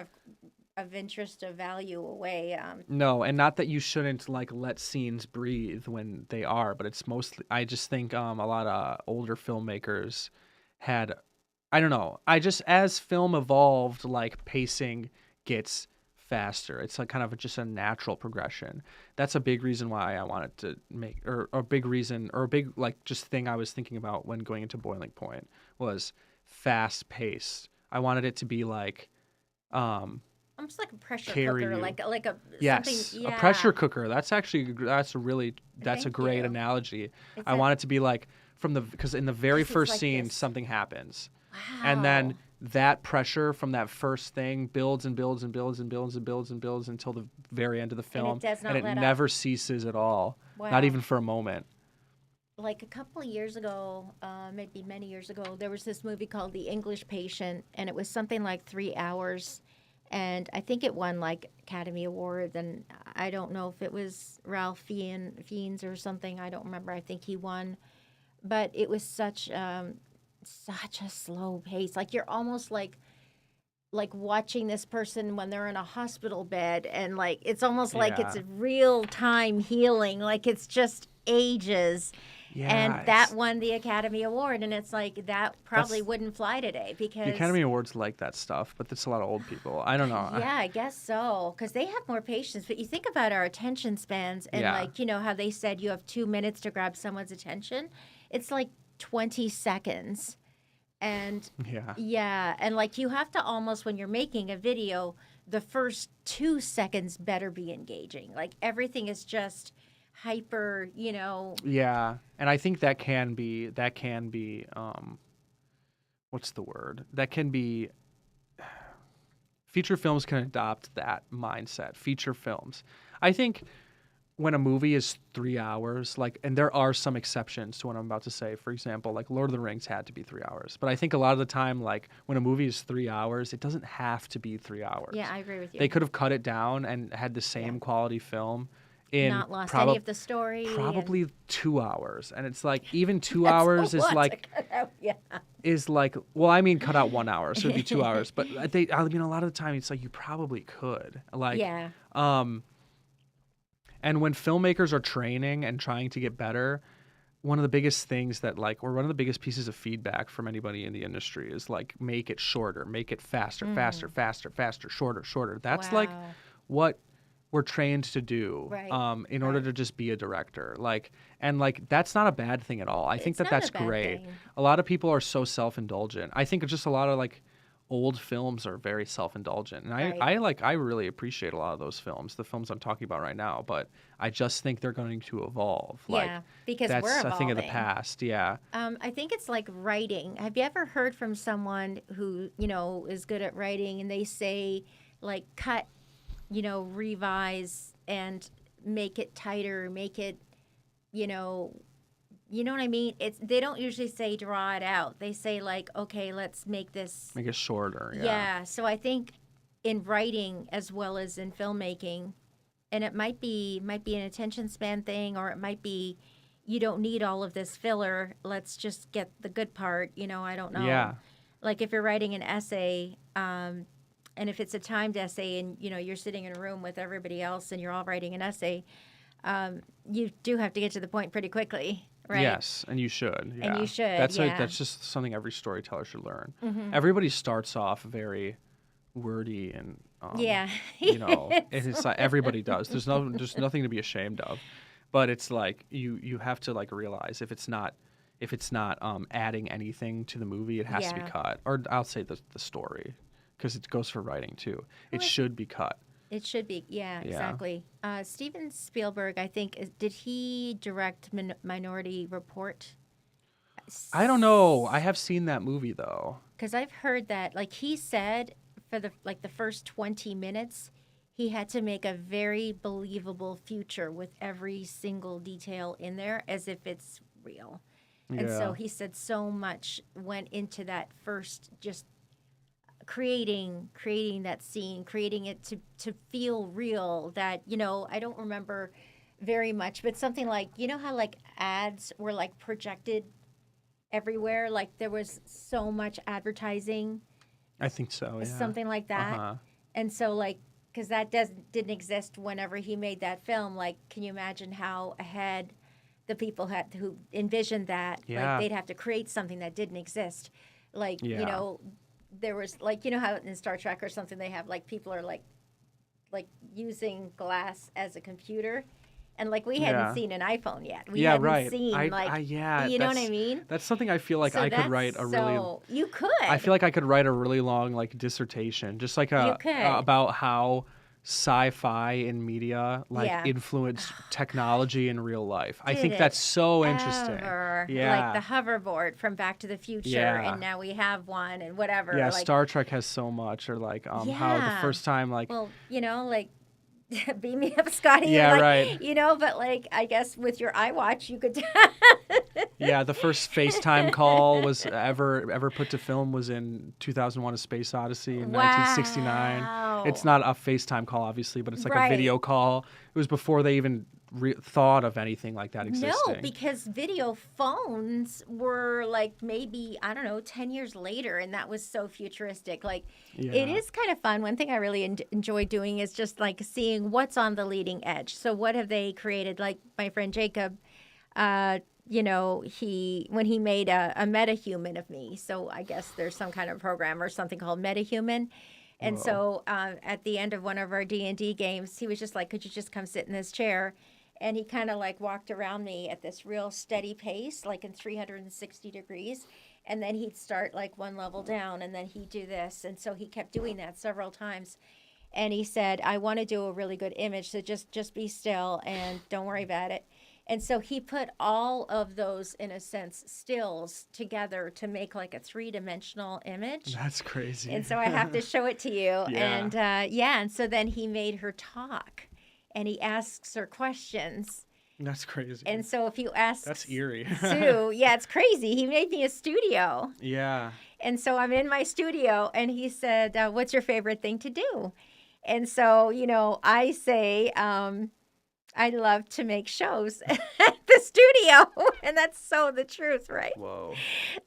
of interest of value away. no, and not that you shouldn't like let scenes breathe when they are, but it's mostly, I just think a lot of older filmmakers had, I don't know. I just, as film evolved, like pacing gets faster. It's like kind of just a natural progression. That's a big reason why I wanted to make, or a big reason, or a big like just thing I was thinking about when going into Boiling Point was fast paced. I wanted it to be like, um, Almost like a pressure carry cooker, you. like a something. Yes, a Yeah. pressure cooker. That's a Thank great you. analogy. It's I a want it to be like because in the very because it's first like scene this. something happens. And then Wow. that pressure from that first thing builds and builds and builds and builds and builds and builds until the very end of the And it film, does and not it let up. never ceases at all, not Wow. even for a moment. Like a couple of years ago, maybe many years ago, there was this movie called The English Patient, and it was something like 3 hours. And I think it won like Academy Award. And I don't know if it was Ralph Fiennes or something. I don't remember. I think he won. But it was such a slow pace. Like you're almost like watching this person when they're in a hospital bed, and like it's almost like it's Yeah, a real time healing. Like it's just ages. yeah. And that won the Academy Award, and it's like that probably That's wouldn't fly today the because Academy Awards like that stuff, but it's a lot of old people. I don't know. yeah, I guess so, because they have more patience. But you think about our attention spans, and Yeah, like how they said you have 2 minutes to grab someone's attention. It's like 20 seconds. And yeah. yeah, and like you have to almost, when you're making a video, the first 2 seconds better be engaging. Like everything is just hyper. Yeah, and I think that can be what's the word? That can be feature films can adopt that mindset. Feature films. I think when a movie is 3 hours, like, and there are some exceptions to what I'm about to say. For example, like Lord of the Rings had to be 3 hours, but I think a lot of the time, like when a movie is 3 hours, it doesn't have to be 3 hours. Yeah, I agree with They you. could have cut it down and had the Yeah. same quality film in Not lost any of the story, and probably 2 hours. And it's like even two that's a hours is lot to like cut out. Yeah. well, I mean, cut out 1 hour, so it'd be 2 hours. But I mean, a lot of the time, it's like you probably could, like, Yeah. um, and when filmmakers are training and trying to get better, one of the biggest things that like, or one of the biggest pieces of feedback from anybody in the industry is like, make it shorter, make it faster, faster, faster, faster, shorter, shorter. That's like Wow. what we're trained to do Right. in order Right. to just be a director, like, and like that's not a bad thing at all. I think It's that not that's a bad great. thing. A lot of people are so self-indulgent. I think just a lot of like old films are very self-indulgent, and Right. I really appreciate a lot of those films, the films I'm talking about right now, but I just think they're going to evolve. Like, Yeah, because we're that's a thing of the evolving. past. Yeah. I think it's like writing. Have you ever heard from someone who, is good at writing, and they say, like, cut, revise and make it tighter, make it, you know, you know what I mean? They don't usually say draw it out. They say like, okay, let's make this. Make it shorter. Yeah. Yeah. So I think in writing as well as in filmmaking, and it might be an attention span thing, or it might be you don't need all of this filler. Let's just get the good part. I don't know. Yeah. Like if you're writing an essay, and if it's a timed essay, and you're sitting in a room with everybody else, and you're all writing an essay, you do have to get to the point pretty quickly, right? Yes, and you should. And Yeah. you should, yeah. That's just something every storyteller should learn. Mm-hmm. Everybody starts off very wordy and Yeah. it's like everybody does. There's nothing to be ashamed of. But it's like you have to like realize if it's not adding anything to the movie, it has to be Yeah. cut. Or I'll say the story, because it goes for writing too. It should be cut. It should be, yeah, Yeah. exactly. Steven Spielberg, I think, did he direct Minority Report? I don't know. I have seen that movie though. Because I've heard that, like he said, for the first 20 minutes, he had to make a very believable future with every single detail in there, as if it's real. And so Yeah. he said so much went into that first, just creating that scene, creating it to feel real. That I don't remember very much, but something like, how like ads were like projected everywhere, like there was so much advertising, I think so, yeah. something like that. Uh-huh. And so like, because that didn't exist whenever he made that film, like can you imagine how ahead the people had who envisioned that? Yeah. Like they'd have to create something that didn't exist. Like Yeah. there was like, how in Star Trek or something they have like people are like using glass as a computer, and like we hadn't Yeah. seen an iPhone yet. We Yeah, hadn't right. seen Yeah, you know what I mean? That's something I feel like So I could that's write a really. so you could. I feel like I could write a really long like dissertation, just like You could. about how sci-fi in media like Yeah. influenced technology in real life. I Did think it that's so interesting. ever. Yeah. Like the hoverboard from Back to the Future, Yeah. and now we have one, and whatever. Yeah, like, Star Trek has so much, or like how the Yeah. first time like Well, like beam me up, Scotty. Yeah, like, right. But like I guess with your iWatch you could. yeah, the first FaceTime call was ever put to film was in 2001: A Space Odyssey in 1969. Wow. It's not a FaceTime call, obviously, but it's like Right. a video call. It was before they even thought of anything like that existing. No, because video phones were like maybe, I don't know, 10 years later, and that was so futuristic. Like, Yeah. it is kind of fun. One thing I really enjoy doing is just like seeing what's on the leading edge. So, what have they created? Like, my friend Jacob, when he made a metahuman of me. So, I guess there's some kind of program or something called metahuman. And Whoa. so at the end of one of our D&D games, he was just like, could you just come sit in this chair? And he kind of like walked around me at this real steady pace, like in 360 degrees. And then he'd start like one level down, and then he'd do this. And so he kept doing that several times. And he said, I want to do a really good image, so just be still and don't worry about it. And so he put all of those, in a sense, stills together to make like a 3-dimensional image. That's crazy. And so I have to show it to you. Yeah. And and so then he made her talk, and he asks her questions. That's crazy. And so if you ask That's eerie. Sue, yeah, it's crazy. He made me a studio. Yeah. And so I'm in my studio, and he said, what's your favorite thing to do? And so, I say, I love to make shows at the studio. And that's so the truth, right? Whoa.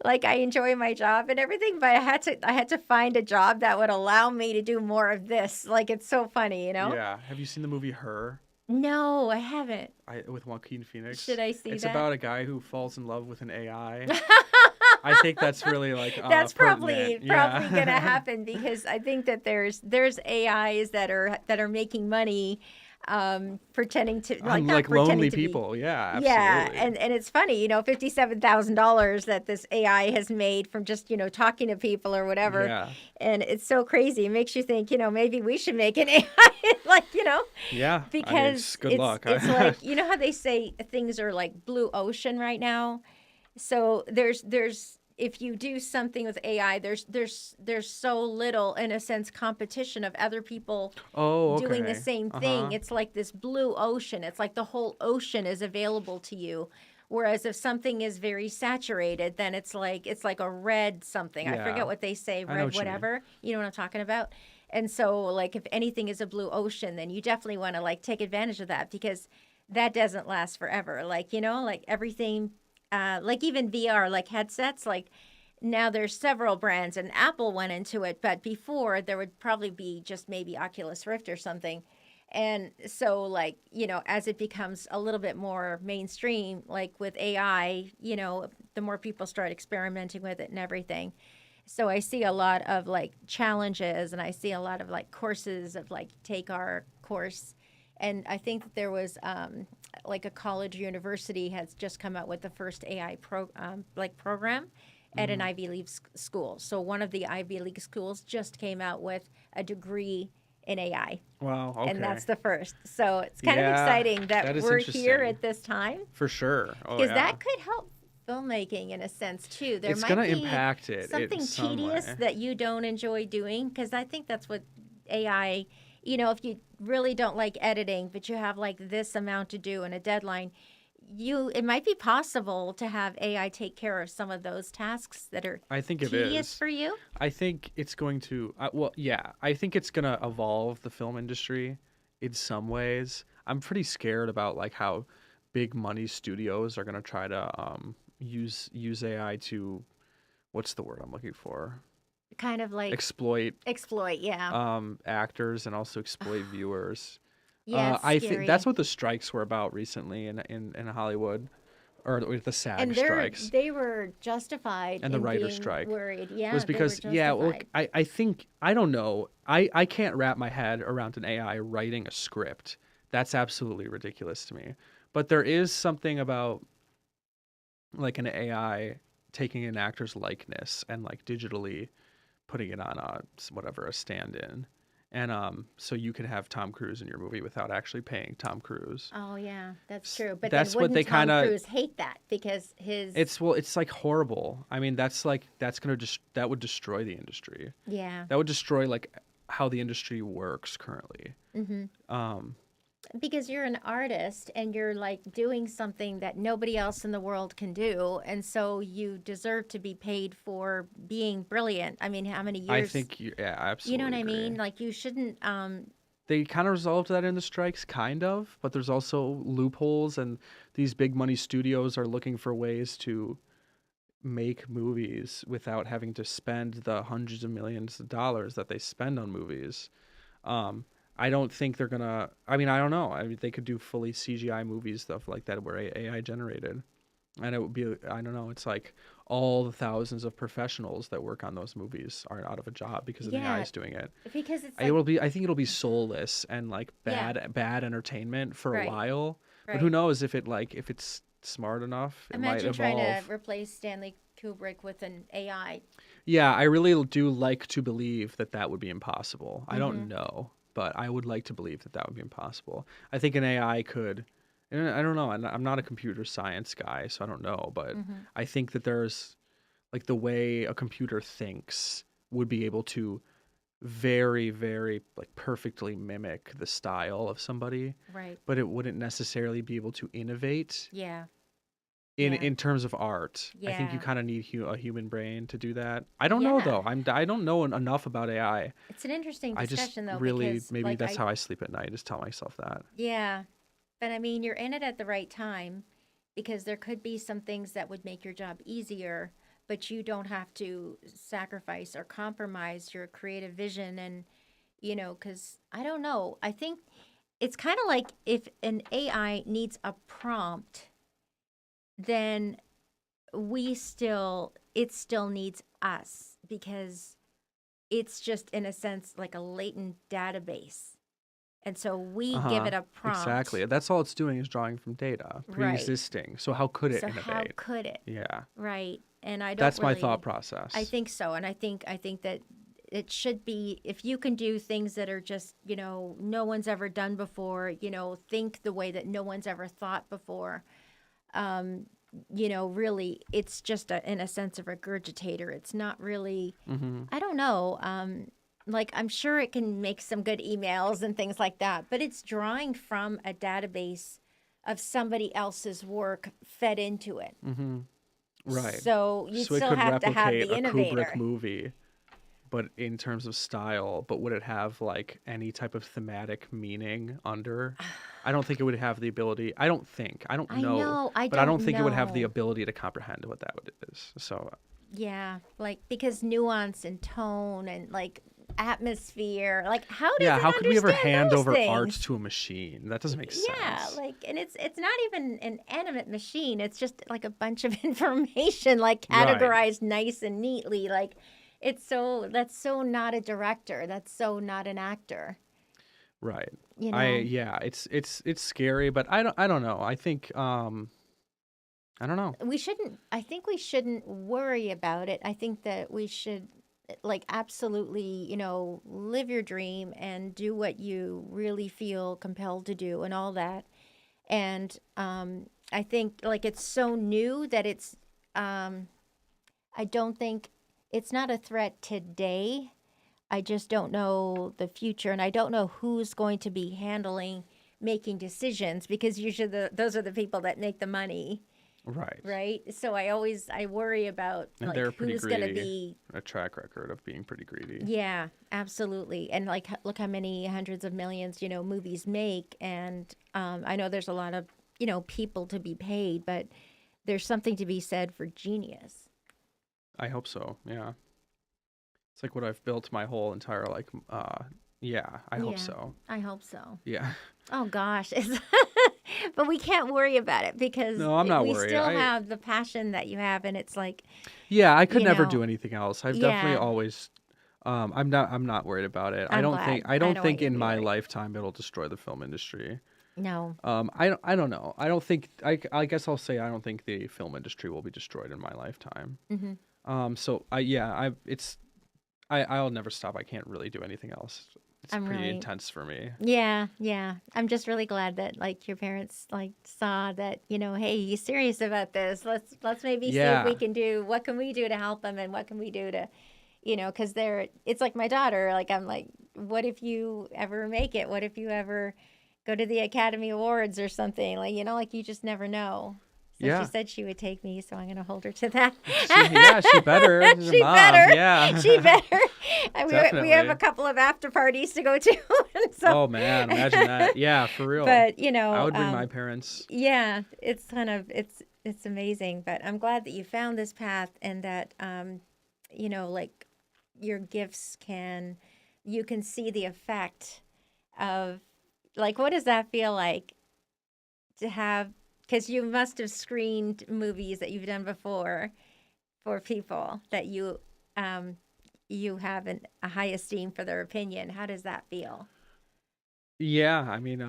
Like, I enjoy my job and everything, but I had to find a job that would allow me to do more of this. Like, it's so funny, Yeah. Have you seen the movie Her? No, I haven't. With Joaquin Phoenix? Should I see It's that? about a guy who falls in love with an AI. I think that's really like That's probably pertinent. Yeah. gonna happen, because I think that there's AIs that are making money, pretending to not Like pretending lonely to be- people. Yeah, absolutely. Yeah, and it's funny, $57,000 that this AI has made from just talking to people or whatever, Yeah. and it's so crazy. It makes you think, maybe we should make an AI, Yeah. because good luck. It's like how they say things are like blue ocean right now. So there's if you do something with AI, there's so little, in a sense, competition of other people doing the same thing. Uh-huh. It's like this blue ocean. It's like the whole ocean is available to you Whereas if something is very saturated, then it's like a red something. I forget Yeah, what they say, I know red what you mean. whatever. You know what I'm talking about? And so like if anything is a blue ocean, then you definitely want to like take advantage of that because that doesn't last forever. Like, you know, like everything like even VR, like headsets, like now there's several brands and Apple went into it, but before there would probably be just maybe Oculus Rift or something. And so like, you know, as it becomes a little bit more mainstream, like with AI, you know, the more people start experimenting with it and everything. So I see a lot of like challenges and I see a lot of like courses of like take our course. And I think that there was like a college university has just come out with the first AI like program at an Hmm. Ivy League school. So one of the Ivy League schools just came out with a degree in AI, Wow. and Okay. that's the first. So it's kind of Yeah, exciting that that is we're here interesting at this time for sure. Oh because yeah, that could help filmmaking in a sense too. There it's gonna might be impact it in something some tedious way. that you don't enjoy doing because I think that's what AI, you know, if you really don't like editing, but you have like this amount to do and a deadline, you it might be possible to have AI take care of some of those tasks that are I think it tedious is. for you. I think it's going to. Well, yeah, I think it's gonna evolve the film industry in some ways. I'm pretty scared about like how big money studios are gonna try to use AI to, what's the word I'm looking for? Kind of like Exploit exploit, yeah. actors and also exploit viewers. Yeah, it's I think that's scary. what the strikes were about recently in Hollywood, or with the SAG And strikes they were justified and the in writer's being strike. worried. Was Yeah, they were because, yeah, well, justified. I think, I don't know, I can't wrap my head around an AI writing a script. That's absolutely ridiculous to me. But there is something about like an AI taking an actor's likeness and like digitally putting it on a whatever, a stand-in, and so you can have Tom Cruise in your movie without actually paying Tom Cruise. Oh yeah, that's true. But then That's what wouldn't they kind Tom of. Cruise hate that because his It's, well, it's like horrible. I mean, that's like, that's gonna just, that would destroy the industry. yeah. That would destroy like how the industry works currently. Hmm. Um, Because you're an artist and you're like doing something that nobody else in the world can do, and so you deserve to be paid for being brilliant. I mean, how many I years? think yeah, I You know what absolutely I agree. mean? Like you shouldn't. They kind of resolved that in the strikes, kind of, but there's also loopholes, and these big money studios are looking for ways to make movies without having to spend the hundreds of millions of dollars that they spend on movies. Um, I don't think they're gonna. I mean, I don't know. I mean, they could do fully CGI movies, stuff like that, where AI generated, and it would be. I don't know. It's like all the thousands of professionals that work on those movies are out of a job because an AI Yeah, is doing it. because it's It like will be. I think it'll be soulless and like yeah, bad entertainment for a right, while. But who right. knows if it like, if it's smart enough, it might Imagine trying to evolve. replace Stanley Kubrick with an AI. Yeah, I really do like to believe that that would be impossible. I Mm-hmm. don't know, but I would like to believe that that would be impossible. I think an AI could. And I don't know. I'm not a computer science guy, so I don't know. But Mm-hmm. I think that there's like the way a computer thinks would be able to very, very like perfectly mimic the style of somebody, Right. but it wouldn't necessarily be able to innovate Yeah. in Yeah. in terms of art. I think you Yeah. kind of need a human brain to do that. I don't know Yeah. though. I don't know enough about AI. It's an interesting I just discussion though really, because maybe like that's how I sleep at night. Just tell myself that. yeah, but I mean you're in it at the right time because there could be some things that would make your job easier, but you don't have to sacrifice or compromise your creative vision and you know cuz I don't know. I think it's kind of like if an AI needs a prompt, then it still needs us because it's just in a sense like a latent database. And so we Uh give huh. it a prompt, Exactly. That's all it's doing is drawing from data, right? pre-existing. So how could it So how innovate? could it? Yeah, Right? And I don't that's my thought really I process. think so and I think that it should be if you can do things that are just, you know, no one's ever done before, you know, think the way that no one's ever thought before. Um you know, really it's just in a sense a regurgitator. It's not really Mm-hmm. I don't know. Like I'm sure it can make some good emails and things like that, but it's drawing from a database of somebody else's work fed into it. Mm-hmm. Right. So you So it still could have to have replicate the a Kubrick innovator. movie, but in terms of style, but would it have like any type of thematic meaning under? I don't think it would have the ability. I don't think. I don't I know, know, I but I don't don't think it would have the know. ability to comprehend what that would is. So Yeah, like because nuance and tone and like atmosphere, like how does yeah, it how could we ever understand hand those over art things? to a machine? That doesn't make Yeah, sense. like and it's not even an animate machine. It's just like a bunch of information like Right. categorized nice and neatly. Like it's so that's so not a director. That's so not an actor, Right. you I know. yeah, it's scary, but I don't know. I think I don't know. We shouldn't I think we shouldn't worry about it. I think that we should like absolutely, live your dream and do what you really feel compelled to do and all that. And I think like it's so new that I don't think it's not a threat today. I just don't know the future, and I don't know who's going to be handling making decisions because usually those are the people that make the money, Right. right? So I worry about And like they're pretty who's going to greedy. be. A track record of being pretty greedy. Yeah, absolutely. And like look how many hundreds of millions, movies make, and I know there's a lot of, people to be paid, but there's something to be said for genius. I hope so. Yeah. It's like what I've built my whole entire yeah, I hope Yeah, so. I hope so. Yeah. Oh gosh, but we can't worry about it because No, I'm not we worried. still I have the passion that you have, and it's like, Yeah, I could you never know, do anything else. I've definitely yeah, always I'm not worried about it. I'm glad. I I don't don't want think you to in be my worried. lifetime it'll destroy the film industry. No. I don't know. I don't think I guess I'll say I don't think the film industry will be destroyed in my lifetime. Hmm. So I yeah, I'll never stop. I can't really do anything else. It's I'm pretty really, intense for me. yeah, yeah. I'm just really glad that like your parents like saw that, hey, he's serious about this. Let's maybe see if we Yeah. can do what can we do to help him and what can we do to, because it's like my daughter. Like I'm like, what if you ever make it? What if you ever go to the Academy Awards or something? Like like you just never know. So she Yeah. said she would take me, so I'm gonna hold her to that. She better. She's a She mom. better. Yeah. She better. And we have a Definitely. couple of after parties to go to. And so, Oh man, imagine that. Yeah, for real. but I would bring my parents. yeah, it's kind of it's amazing. But I'm glad that you found this path and that like your gifts you can see the effect of like what does that feel like to have because you must have screened movies that you've done before for people that you have a high esteem for their opinion. How does that feel? Yeah, I mean,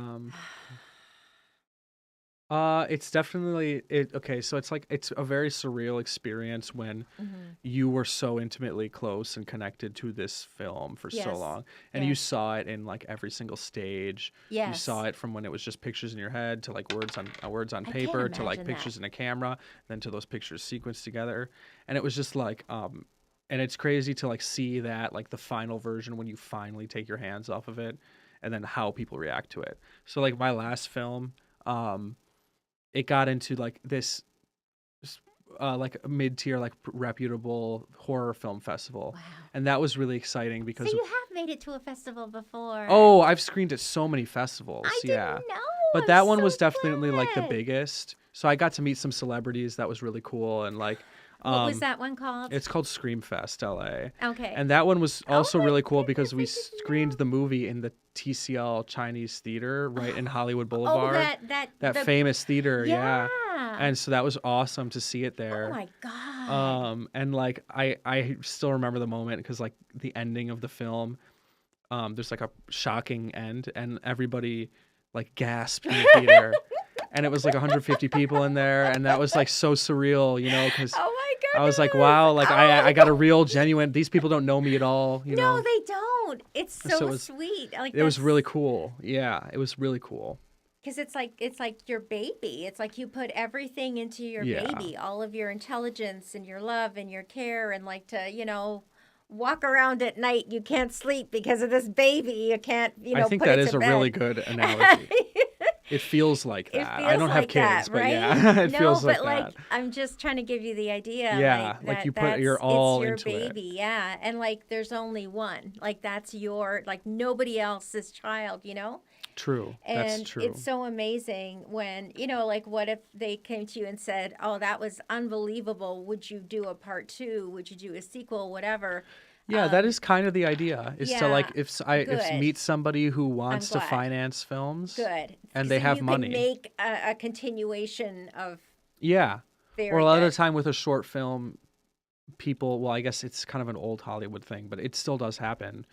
it's definitely it. Okay, so it's like it's a very surreal experience when Hmm. you were so intimately close and connected to this film for so Yes. long, and you Yes. saw it in like every single stage. You saw Yes. it from when it was just pictures in your head to like words on I can't paper to like imagine that. pictures in a camera, then to those pictures sequenced together, and it was just like and it's crazy to like see that like the final version when you finally take your hands off of it, and then how people react to it. So like my last film. It got into like this like a mid-tier like reputable horror film festival, Wow. and that was really exciting So because you have made it to a festival before. oh, I've screened at so many festivals, I didn't yeah, know. but I'm that one was so definitely like the glad. biggest, so I got to meet some celebrities. That was really cool. And like What was um that one called? it's called Screamfest LA, Okay. and that one was Oh also my really cool because goodness, we I didn't screened know. the movie in the TCL Chinese Theater right in Hollywood Oh, Boulevard, that the famous theater, yeah. yeah. And so that was awesome to see it Oh there. my God. And like I still remember the moment because like the ending of the film, there's like a shocking end, and everybody like gasped in the theater, and it was like 150 people in there, and that was like so surreal, because Oh my I was like, goodness. wow, like I got a real genuine. These people don't know me at all, No, they don't. It's So so sweet. Like it was that's really cool. Yeah, it was really cool. because it's like your baby. It's like you put everything into your Yeah, baby, all of your intelligence and your love and your care, and like to walk around at night. You can't sleep because of this baby. You can't I think put that it is to a really bed. good analogy. It feels like It that. I feels don't have like that, kids, but right? yeah, it No, feels like but like that. I'm just trying to give you the idea, like Yeah, like you put you're it's all your into it. baby, yeah, and like there's only one, like that's your like nobody else's child, you know. True. That's And it's true. so amazing when, like, what if they came to you and said, "Oh, that was unbelievable. Would you do a part two? Would you do a sequel? Whatever." Yeah, that Um, is kind of the idea, is to like yeah, if good. meet somebody who I'm wants to glad. finance films Good. and they So have you can money. make a continuation of Yeah. Or a very lot of the good. time with a short film, people, well, I guess it's kind of an old Hollywood thing, but it still does happen.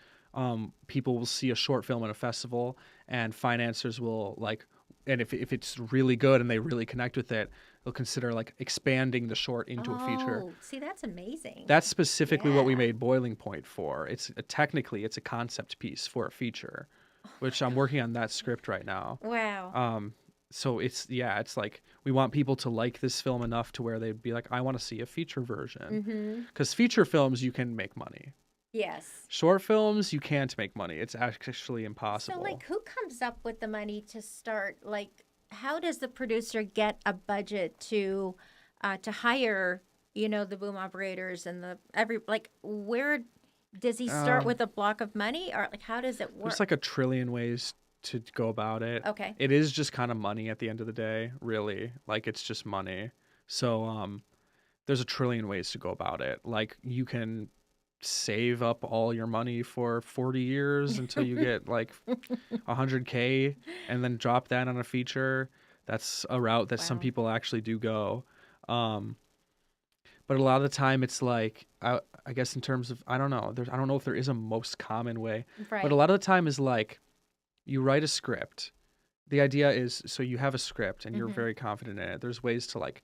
People will see a short film at a festival, and financiers will like, and if it's really good and they really connect with it, they'll consider like expanding the short into a feature. Oh, see, that's amazing. That's specifically what we Yeah. made Boiling Point for. It's technically it's a concept piece for a feature, Oh which my I'm working on that script right now. God. Wow. Um, so it's like we want people to like this film enough to where they'd be like, I want to see a feature version, Mm-hmm. because feature films you can make money. Yes. Short films you can't make money. It's actually So, impossible. like, who comes up with the money to start? Like, how does the producer get a budget to hire, the boom operators and the every like where does he start Um, with a block of money or like how does it there's work? like a trillion ways to go about it. Okay. It is just kind of money at the end of the day, really. Like it's just money. So there's a trillion ways to go about it. Like you can save up all your money for 40 years until you get like 100K and then drop that on a feature. That's a route that some Wow. people actually do go. Um, but a lot of the time it's like I guess in terms of I don't know. I don't know if there is a most common way, but a Right. lot of the time is like you write a script. The idea is so you have a script and you're Mm-hmm. very confident in it. There's ways to like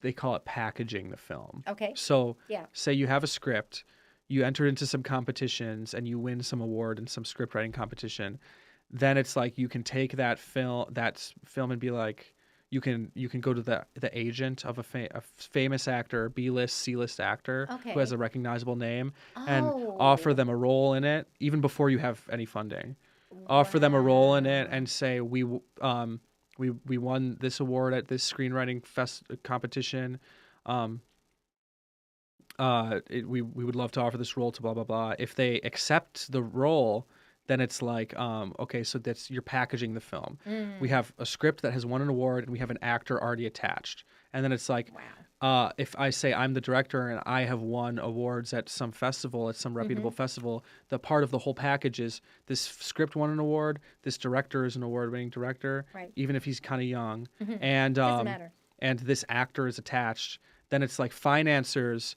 they call it packaging the film. Okay. So, Yeah. say you have a script, you enter into some competitions and you win some award in some script writing competition. Then it's like you can take that film and be like you can go to the agent of a famous actor, B-list, C-list actor who has Okay. a recognizable name and offer Oh. them a role in it even before you have any funding. Offer them a role in it Wow. and say we won this award at this screenwriting competition. Um, we would love to offer this role to blah blah blah. If they accept the role, then it's like okay, so that's you're packaging the film. We Mm. have a script that has won an award and we have an actor already attached, and then it's like Wow. if I say I'm the director and I have won awards at some festival, at some reputable Mm-hmm. festival, the part of the whole package is this script won an award, this director is an award-winning director, Right. even if he's kind of young, Mm-hmm. and Doesn't matter. this actor is attached. Then it's like financiers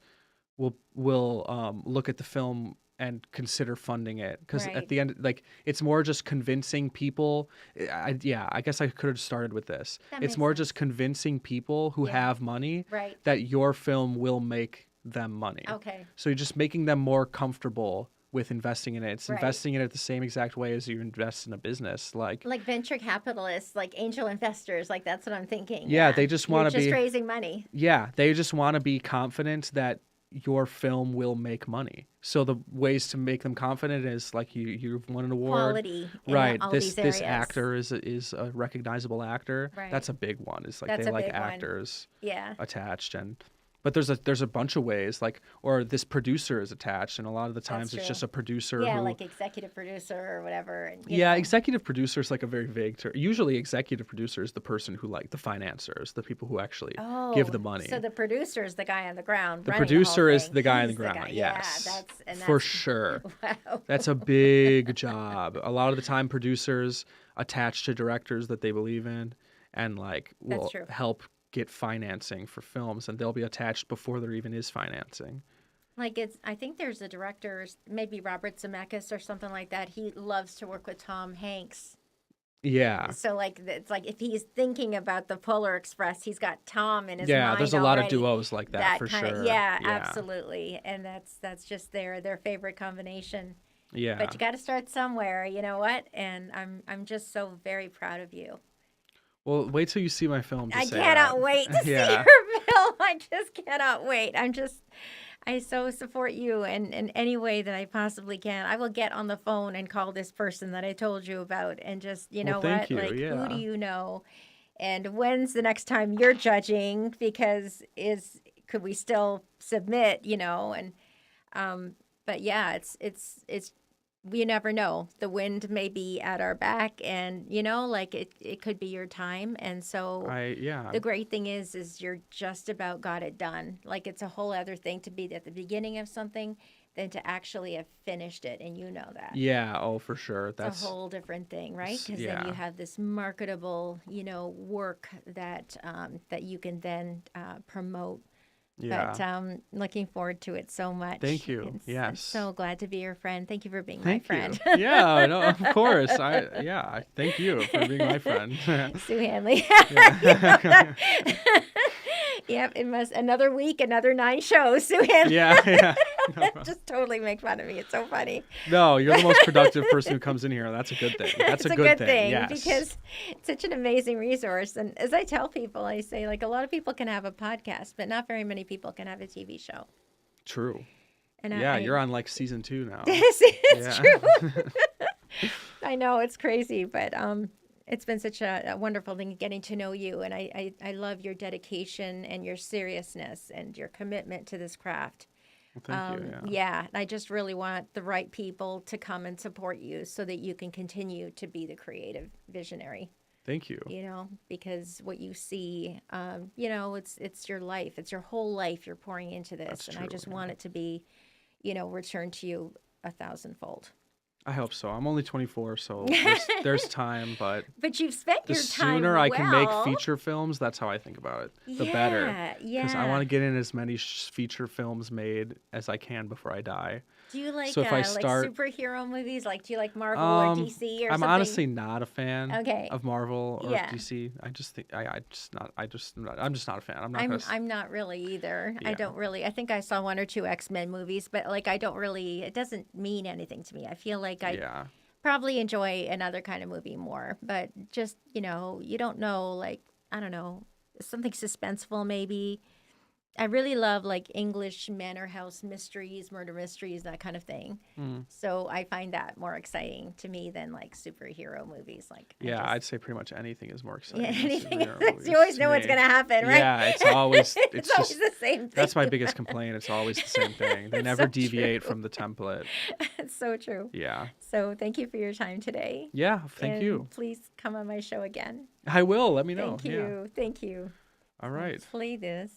will look at the film and consider funding it because at Right. the end like it's more just convincing people yeah, I guess I could have started with this. That It's makes more sense. just convincing people who Yeah. have money Right. that your film will make them money. Okay. So you're just making them more comfortable with investing in it. It's Right. investing in it the same exact way as you invest in a business. Like, Like venture capitalists, like angel investors, like that's what I'm thinking. yeah, Yeah. they just You're want to just be, raising money. yeah, they just want to be confident that your film will make money. So the ways to make them confident is like you've won an award. Quality in Right. all This these this areas. actor is a recognizable actor. Right. That's a big one. It's like they That's a like big one. actors Yeah. attached, and but there's a bunch of ways like or this producer is attached, and a lot of the That's times it's true. just a producer Yeah, who like executive producer or whatever. And, yeah, executive producer is like a very vague term. Usually executive producer is the person who like the financiers, the people who actually give Oh, the money. so the producer is the guy on the ground The running the whole producer is thing. the guy on the He's the ground. guy. Yes. Yeah, For that's sure. wow. That's a big job. A lot of the time producers attach to directors that they believe in and like That's will true. help get financing for films, and they'll be attached before there even is financing. Like I think there's a director, maybe Robert Zemeckis or something like that. He loves to work with Tom Hanks. Yeah. So like it's like if he's thinking about the Polar Express, he's got Tom in his Yeah, mind there's a lot of already. duos like that for kind of sure. yeah, Yeah. absolutely. And that's just their favorite combination. Yeah. But you got to start somewhere, you know what? And I'm just so very proud of you. Well, wait till you see my film to I say cannot that. wait to see your Yeah. film. I just cannot wait. I so support you in any way that I possibly can. I will get on the phone and call this person that I told you about and just, you Well, know thank what, you. like, who do Yeah. you know? And when's the next time you're judging? Because could we still submit, And um, but yeah, it's we never know. The wind may be at our back, and like it could be your time. And so Yeah. the great thing is you're just about got it done. Like it's a whole other thing to be at the beginning of something than to actually have finished it, and you know that. Yeah. Oh, for sure. It's a whole different thing, right? Because then you Yeah. have this marketable, work that you can then promote. But Yeah. looking forward to it so much. Thank you. It's Yes. so glad to be your friend. Thank you for being my Thank you. friend. Yeah, no, of course. Thank you for being my friend. Sue Hanley. Yeah. Yep, it must another week, another 9 shows. Sue Hanley. Yeah, yeah. No, problem. Just totally make fun of me. It's so funny. No, you're the most productive person who comes in here. That's a good thing. That's It's a good thing. thing Yes. because it's such an amazing resource. And as I tell people, I say like a lot of people can have a podcast, but not very many people can have a TV show. True. And Yeah, you're on like season 2 now. it's Yeah. true. I know it's crazy, but it's been such a wonderful thing getting to know you, and I love your dedication and your seriousness and your commitment to this craft. Well, thank you. Yeah. Yeah, I just really want the right people to come and support you so that you can continue to be the creative visionary. Thank you. Because what you see, it's your life, it's your whole life you're pouring into this, That's and true. I just want it to be, returned to you 1,000-fold. I hope so. I'm only 24, so there's time, but But you've spent the your time sooner I can make well. feature films, that's how I think about it. The better. Yeah. Because I want to get in as many feature films made as I can before I die. Do you like So if I like start- superhero movies? Like, do you like Marvel or DC or I'm something? honestly not a fan Okay. of Marvel or Yeah. DC. I just think I'm just not a fan. I'm not gonna I'm not really either. I Yeah. don't really. I think I saw 1 or 2 X-Men movies, but like I don't really. It doesn't mean anything to me. I feel like I Yeah. probably enjoy another kind of movie more, but just you don't know. Like I don't know, something suspenseful maybe. I really love like English manor house mysteries, murder mysteries, that kind of thing. Mm. So I find that more exciting to me than like superhero movies. Like Yeah, I'd say pretty much anything is more exciting. yeah, than anything. superhero movies You always to know what's me. gonna happen, right? Yeah, it's always it's always just the same thing. that's my biggest complaint. It's always the same thing. They It's never so deviate true. from the template. It's so true. Yeah. So thank you for your time today. Yeah, thank And you. Please come on my show again. I will. Let me know. Thank you. Thank you. Yeah. All right. Let's play this.